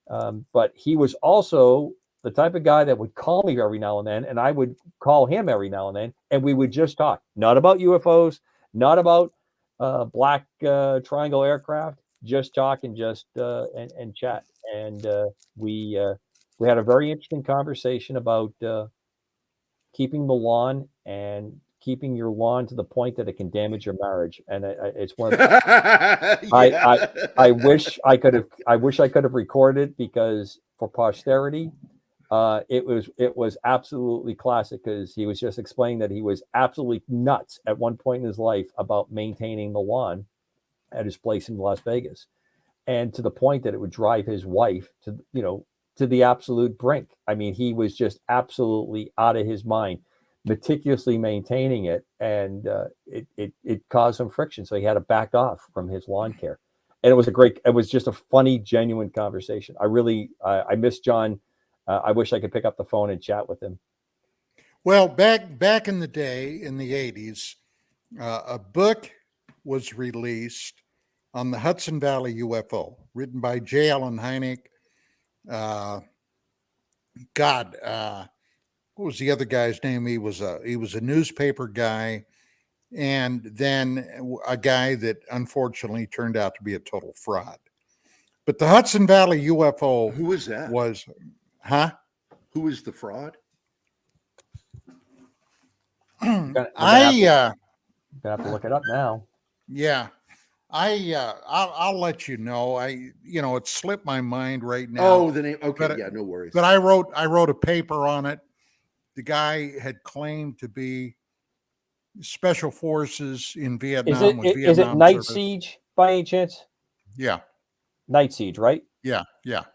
but he was also the type of guy that would call me every now and then, and I would call him every now and then, and we would just talk, not about UFOs, not about Black Triangle aircraft, just talk and just and chat. And we had a very interesting conversation about keeping the lawn and keeping your lawn to the point that it can damage your marriage. And it's one of the, I wish I could have recorded it, because for posterity, it was absolutely classic, because he was just explaining that he was absolutely nuts at one point in his life about maintaining the lawn at his place in Las Vegas, and to the point that it would drive his wife to the absolute brink. I mean, he was just absolutely out of his mind, meticulously maintaining it, and it caused some friction. So he had to back off from his lawn care. And it was just a funny, genuine conversation. I miss John. I wish I could pick up the phone and chat with him. Well, back in the day, in the 80s, a book was released on the Hudson Valley UFO, written by J. Allen Hynek. What was the other guy's name? He was a newspaper guy, and then a guy that unfortunately turned out to be a total fraud. But the Hudson Valley UFO, who was that? Who was the fraud? I have to look it up now. Yeah. I'll let you know. It slipped my mind right now. Oh, the name. Okay, no worries. But I wrote a paper on it. The guy had claimed to be special forces in Vietnam. Is it Night Siege by any chance? Yeah. Night Siege, right? Yeah. Yep.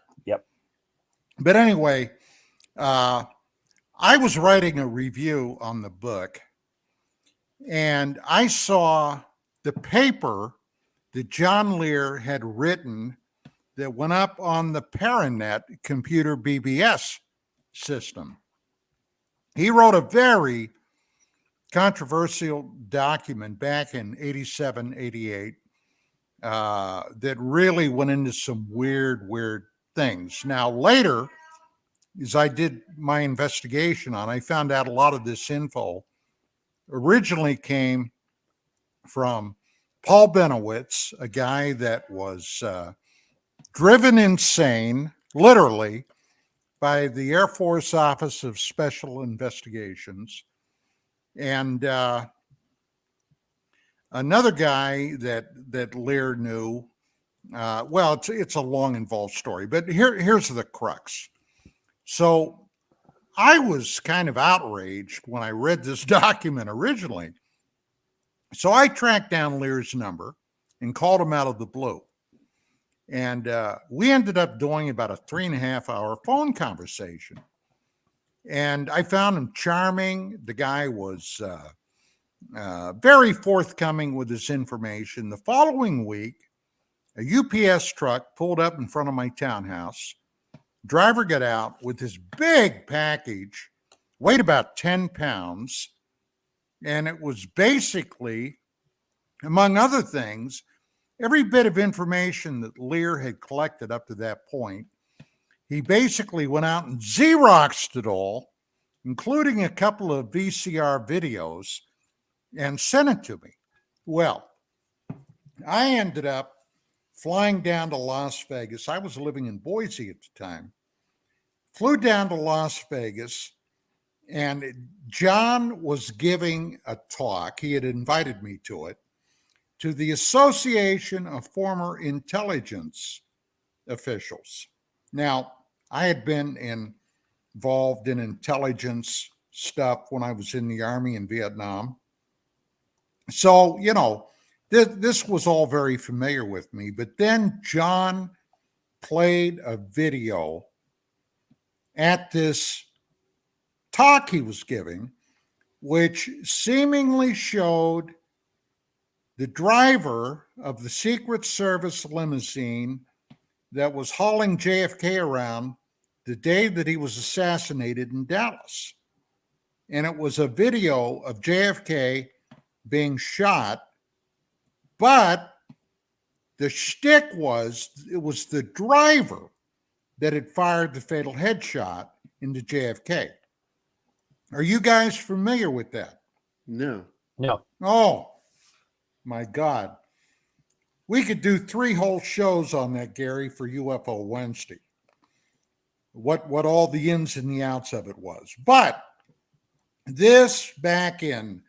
But anyway, I was writing a review on the book, and I saw the paper that John Lear had written that went up on the Paranet computer BBS system. He wrote a very controversial document back in 87, 88 that really went into some weird things. Now, later, as I did my investigation on, I found out a lot of this info originally came from Paul Benowitz, a guy that was driven insane, literally, by the Air Force Office of Special Investigations. And Another guy that Lear knew. Well, it's a long, involved story, but here's the crux. So I was kind of outraged when I read this document originally. So I tracked down Lear's number and called him out of the blue. And we ended up doing about a 3.5-hour phone conversation. And I found him charming. The guy was very forthcoming with his information. The following week, a UPS truck pulled up in front of my townhouse. Driver got out with his big package, weighed about 10 pounds. And it was basically, among other things, every bit of information that Lear had collected up to that point. He basically went out and Xeroxed it all, including a couple of VCR videos, and sent it to me. Well, I ended up flying down to Las Vegas. I was living in Boise at the time. Flew down to Las Vegas, and John was giving a talk. He had invited me to it, to the Association of Former Intelligence Officials. Now, I had been involved in intelligence stuff when I was in the Army in Vietnam. So, this was all very familiar with me. But then John played a video at this talk he was giving, which seemingly showed the driver of the Secret Service limousine that was hauling JFK around the day that he was assassinated in Dallas. And it was a video of JFK being shot, but the shtick was, it was the driver that had fired the fatal headshot into JFK. Are you guys familiar with that? No. No. Oh, my God. We could do 3 whole shows on that, Gary, for UFO Wednesday. What all the ins and the outs of it was. But this back in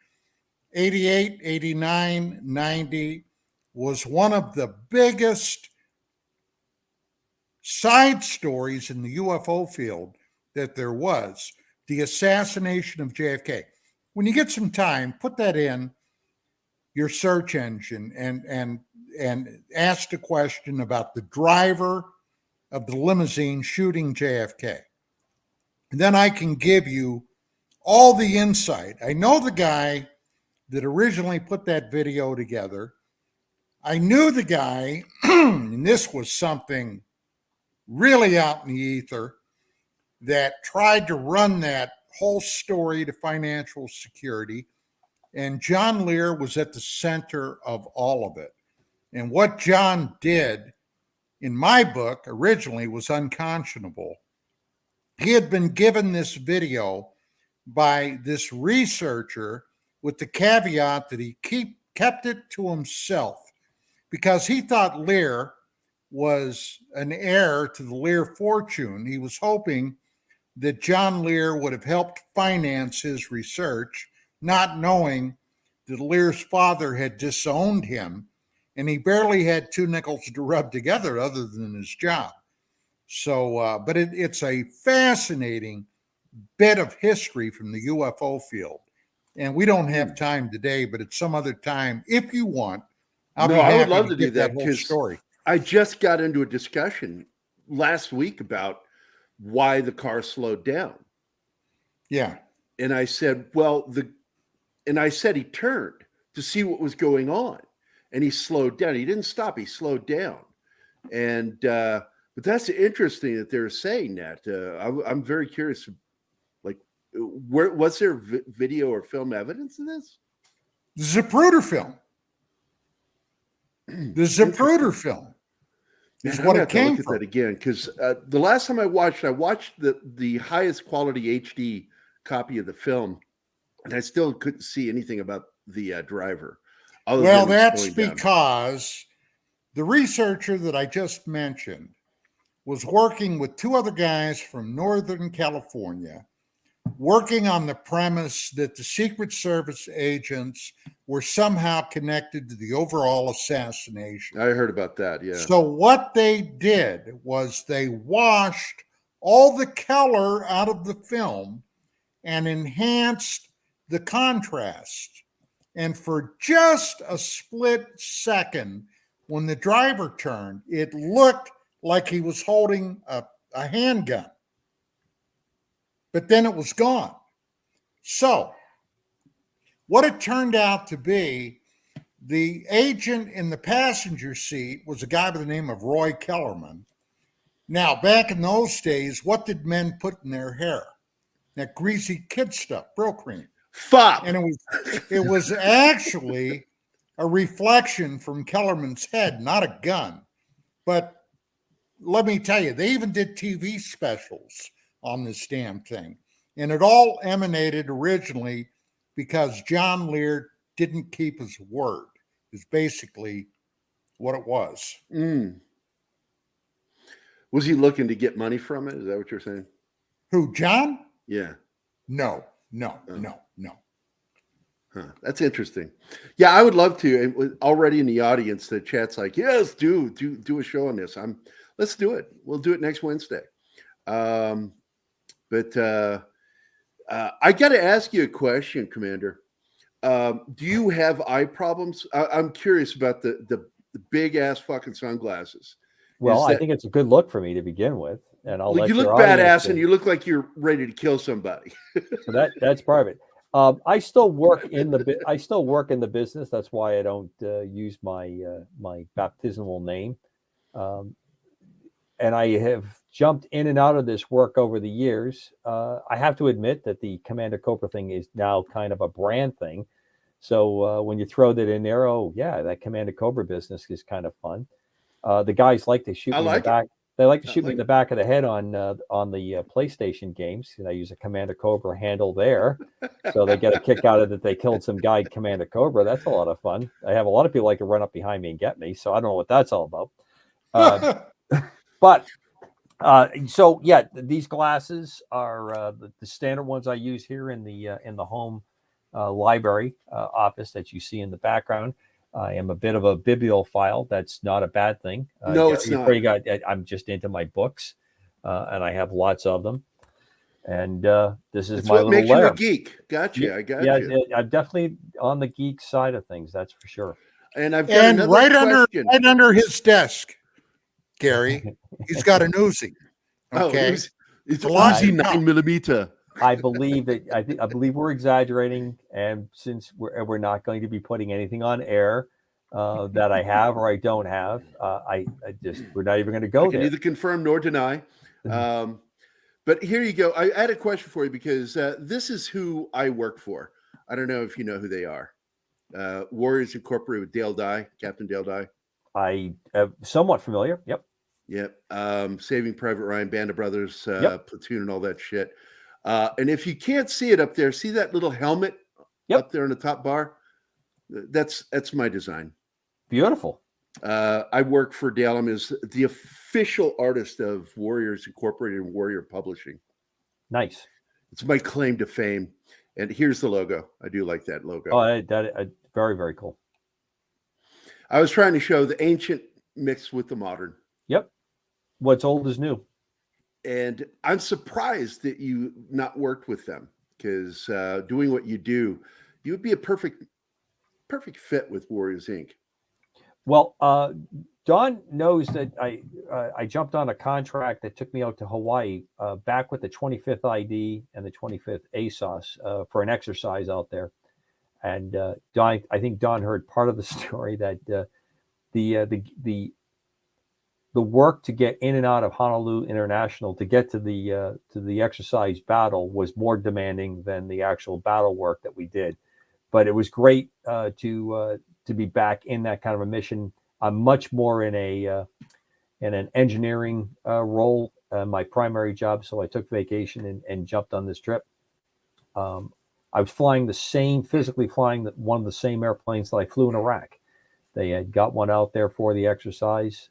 88, 89, 90 was one of the biggest side stories in the UFO field that there was, the assassination of JFK. When you get some time, put that in your search engine and ask the question about the driver of the limousine shooting JFK. And then I can give you all the insight. I know the guy that originally put that video together. I knew the guy, and this was something really out in the ether, that tried to run that whole story to financial security. And John Lear was at the center of all of it. And what John did, in my book, originally was unconscionable. He had been given this video by this researcher with the caveat that he kept it to himself because he thought Lear was an heir to the Lear fortune. He was hoping that John Lear would have helped finance his research, not knowing that Lear's father had disowned him, and he barely had 2 nickels to rub together other than his job. So, but it's a fascinating bit of history from the UFO field. And we don't have time today, but at some other time, if you want, I would love to do that whole story. I just got into a discussion last week about why the car slowed down. Yeah. And I said, he turned to see what was going on, and he slowed down. He didn't stop. He slowed down. And, but that's interesting that they're saying that. I'm very curious, like, where was there video or film evidence of this? Zapruder film. The Zapruder film is what it came from. That again, because the last time I watched the highest quality HD copy of the film, and I still couldn't see anything about the driver. Well, that's because the researcher that I just mentioned was working with 2 other guys from Northern California working on the premise that the Secret Service agents were somehow connected to the overall assassination. I heard about that. Yeah. So what they did was they washed all the color out of the film and enhanced the contrast. And for just a split second, when the driver turned, it looked like he was holding a handgun. But then it was gone. So what it turned out to be, the agent in the passenger seat was a guy by the name of Roy Kellerman. Now, back in those days, what did men put in their hair? That greasy kid stuff, Brill cream. Fuck. And it was actually a reflection from Kellerman's head, not a gun. But let me tell you, they even did TV specials on this damn thing. And it all emanated originally because John Lear didn't keep his word, is basically what it was. Mm. Was he looking to get money from it? Is that what you're saying? Who, John? Yeah. No. Huh. That's interesting. Yeah, I would love to. And already in the audience, the chat's like, yes, do a show on this. Let's do it. We'll do it next Wednesday. But I got to ask you a question, Commander. Do you have eye problems? I'm curious about the big ass fucking sunglasses. Well, I think it's a good look for me to begin with, and I'll let you look badass, and you look like you're ready to kill somebody. So that's part of it. I still work in the business. That's why I don't use my my baptismal name. And I have jumped in and out of this work over the years. I have to admit that the Commander Cobra thing is now kind of a brand thing. So when you throw that in there, oh yeah, that Commander Cobra business is kind of fun. The guys like to shoot me in the back. They like to shoot me in the back of the head on the PlayStation games. And I use a Commander Cobra handle there, so they get a kick out of it. They killed some guy Commander Cobra. That's a lot of fun. I have a lot of people like to run up behind me and get me. So I don't know what that's all about. But so yeah, these glasses are the standard ones I use here in the home library office that you see in the background. I am a bit of a bibliophile. That's not a bad thing. No, it's not. I'm just into my books, and I have lots of them. And this is that's my what little makes lair. you a geek. Gotcha. I got you. Yeah, I'm definitely on the geek side of things. That's for sure. And I've got another question. right under his desk, Gary, he's got an Uzi. Okay, it's a Uzi 9mm. I believe that I believe we're exaggerating, and since we're not going to be putting anything on air that I have or I don't have, we're not even going to go I can there. neither confirm nor deny. But here you go. I had a question for you because this is who I work for. I don't know if you know who they are. Warriors Incorporated with Dale Dye, Captain Dale Dye. I am somewhat familiar. Yep. Saving Private Ryan, Band of Brothers, Platoon, and all that shit. And if you can't see it up there, see that little helmet up there on the top bar? That's my design. Beautiful. I work for Dale. I'm the official artist of Warriors Incorporated and Warrior Publishing. Nice. It's my claim to fame. And here's the logo. I do like that logo. Oh, that very, very cool. I was trying to show the ancient mixed with the modern. Yep. What's old is new. And I'm surprised that you not worked with them because doing what you do, you would be a perfect fit with Warriors Inc. Well, Don knows that I jumped on a contract that took me out to Hawaii back with the 25th ID and the 25th ASOS for an exercise out there. And Don, I think Don heard part of the story that the work to get in and out of Honolulu International to get to the exercise battle was more demanding than the actual battle work that we did. But it was great to be back in that kind of a mission. I'm much more in an engineering role, my primary job. So I took vacation and jumped on this trip. I was physically flying one of the same airplanes that I flew in Iraq. They had got one out there for the exercise.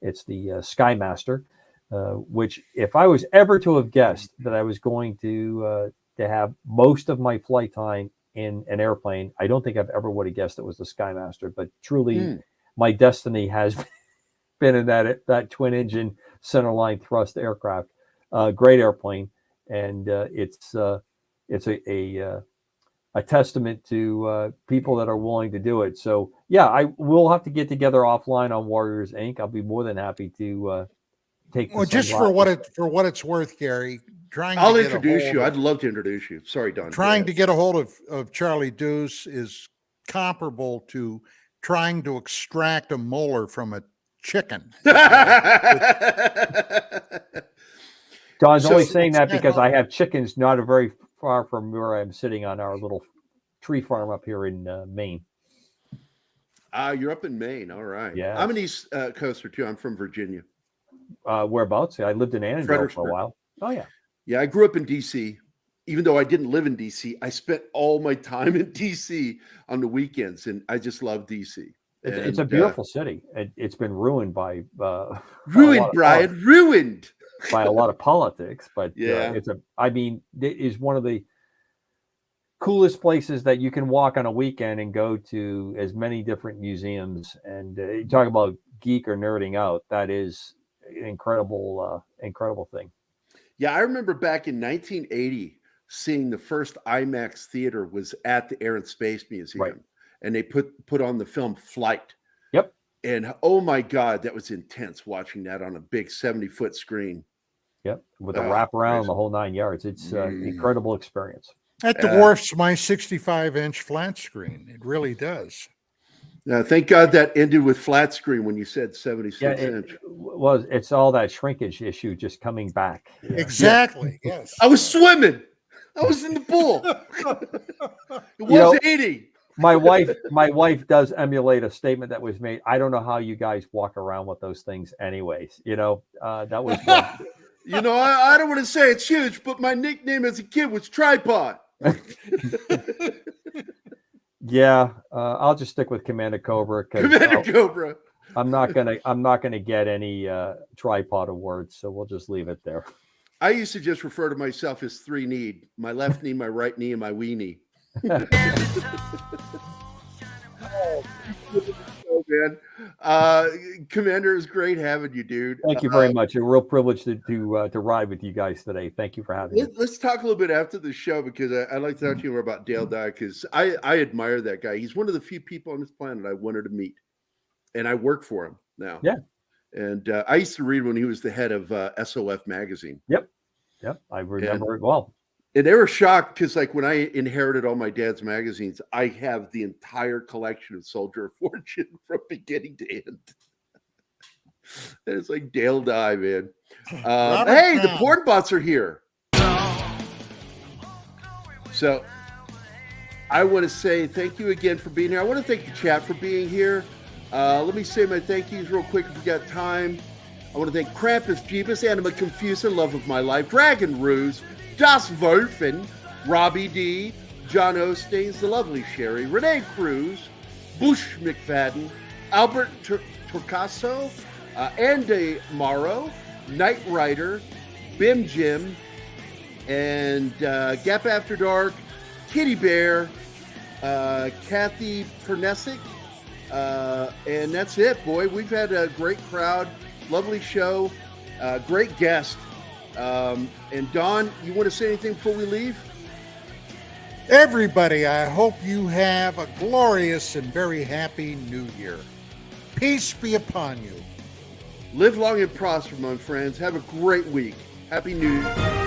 It's the Skymaster. which if I was ever to have guessed that I was going to have most of my flight time in an airplane, I don't think I've ever would have guessed it was the Skymaster. But truly, my destiny has been in that twin engine centerline thrust aircraft. Great airplane, and it's a testament to people that are willing to do it. So yeah, I will have to get together offline on Warriors Inc. I'll be more than happy to take. Well, just for what it's worth, Gary. I'll introduce you. I'd love to introduce you. Sorry, Don. Trying to get a hold of Charlie Deuce is comparable to trying to extract a molar from a chicken. Don's only saying that because I have chickens not very far from where I'm sitting on our little tree farm up here in Maine. You're up in Maine. All right. Yeah. I'm an East Coaster too. I'm from Virginia. Whereabouts? I lived in Annandale for a while. Oh, yeah. Yeah, I grew up in D.C. Even though I didn't live in D.C., I spent all my time in D.C. on the weekends, and I just love D.C. It's a beautiful city. It's been ruined by ruined by a lot of politics, but yeah, it is one of the coolest places that you can walk on a weekend and go to as many different museums. And you talk about geek or nerding out. That is an incredible thing. Yeah, I remember back in 1980 seeing the first IMAX theater was at the Air and Space Museum, right. And they put on the film Flight. Yep. And oh my God, that was intense watching that on a big 70-foot screen. Yep, with a wraparound and the whole 9 yards. It's an incredible experience. That dwarfs my 65-inch flat screen. It really does. Thank God that ended with flat screen when you said 76 inch. It's all that shrinkage issue just coming back. Yeah. Exactly. Yeah. Yes. I was swimming. I was in the pool. It was 80. My wife does emulate a statement that was made. I don't know how you guys walk around with those things anyways. That was one. I don't want to say it's huge, but my nickname as a kid was Tripod. Yeah, I'll just stick with Commander Cobra. Commander Cobra. I'm not gonna get any tripod awards, so we'll just leave it there. I used to just refer to myself as 3-kneed: my left knee, my right knee, and my wee knee. Oh man, Commander, it was great having you, dude. Thank you very much. A real privilege to ride with you guys today. Thank you for having me. Let's talk a little bit after the show, because I'd like to talk to you more about Dale Dye, because I admire that guy. He's one of the few people on this planet I wanted to meet, and I work for him now. Yeah. And I used to read when he was the head of SOF magazine. Yep. I remember it well. And they were shocked because, like, when I inherited all my dad's magazines, I have the entire collection of Soldier of Fortune from beginning to end. And it's like Dale Dye, man. Hey, the porn bots are here. So I want to say thank you again for being here. I want to thank the chat for being here. Let me say my thank yous real quick if we got time. I want to thank Krampus, Jeebus, Anima Confuser, Love of My Life, Dragon Ruse, Das Wolfen, Robbie D, John Ostains, the lovely Sherry, Renee Cruz, Bush McFadden, Albert Torcaso, Andy Morrow, Knight Rider, Bim Jim, and Gap After Dark, Kitty Bear, Kathy Pernesic, and that's it, boy. We've had a great crowd, lovely show, great guest. And Don, you want to say anything before we leave? Everybody, I hope you have a glorious and very happy New Year. Peace be upon you. Live long and prosper, my friends. Have a great week. Happy New Year.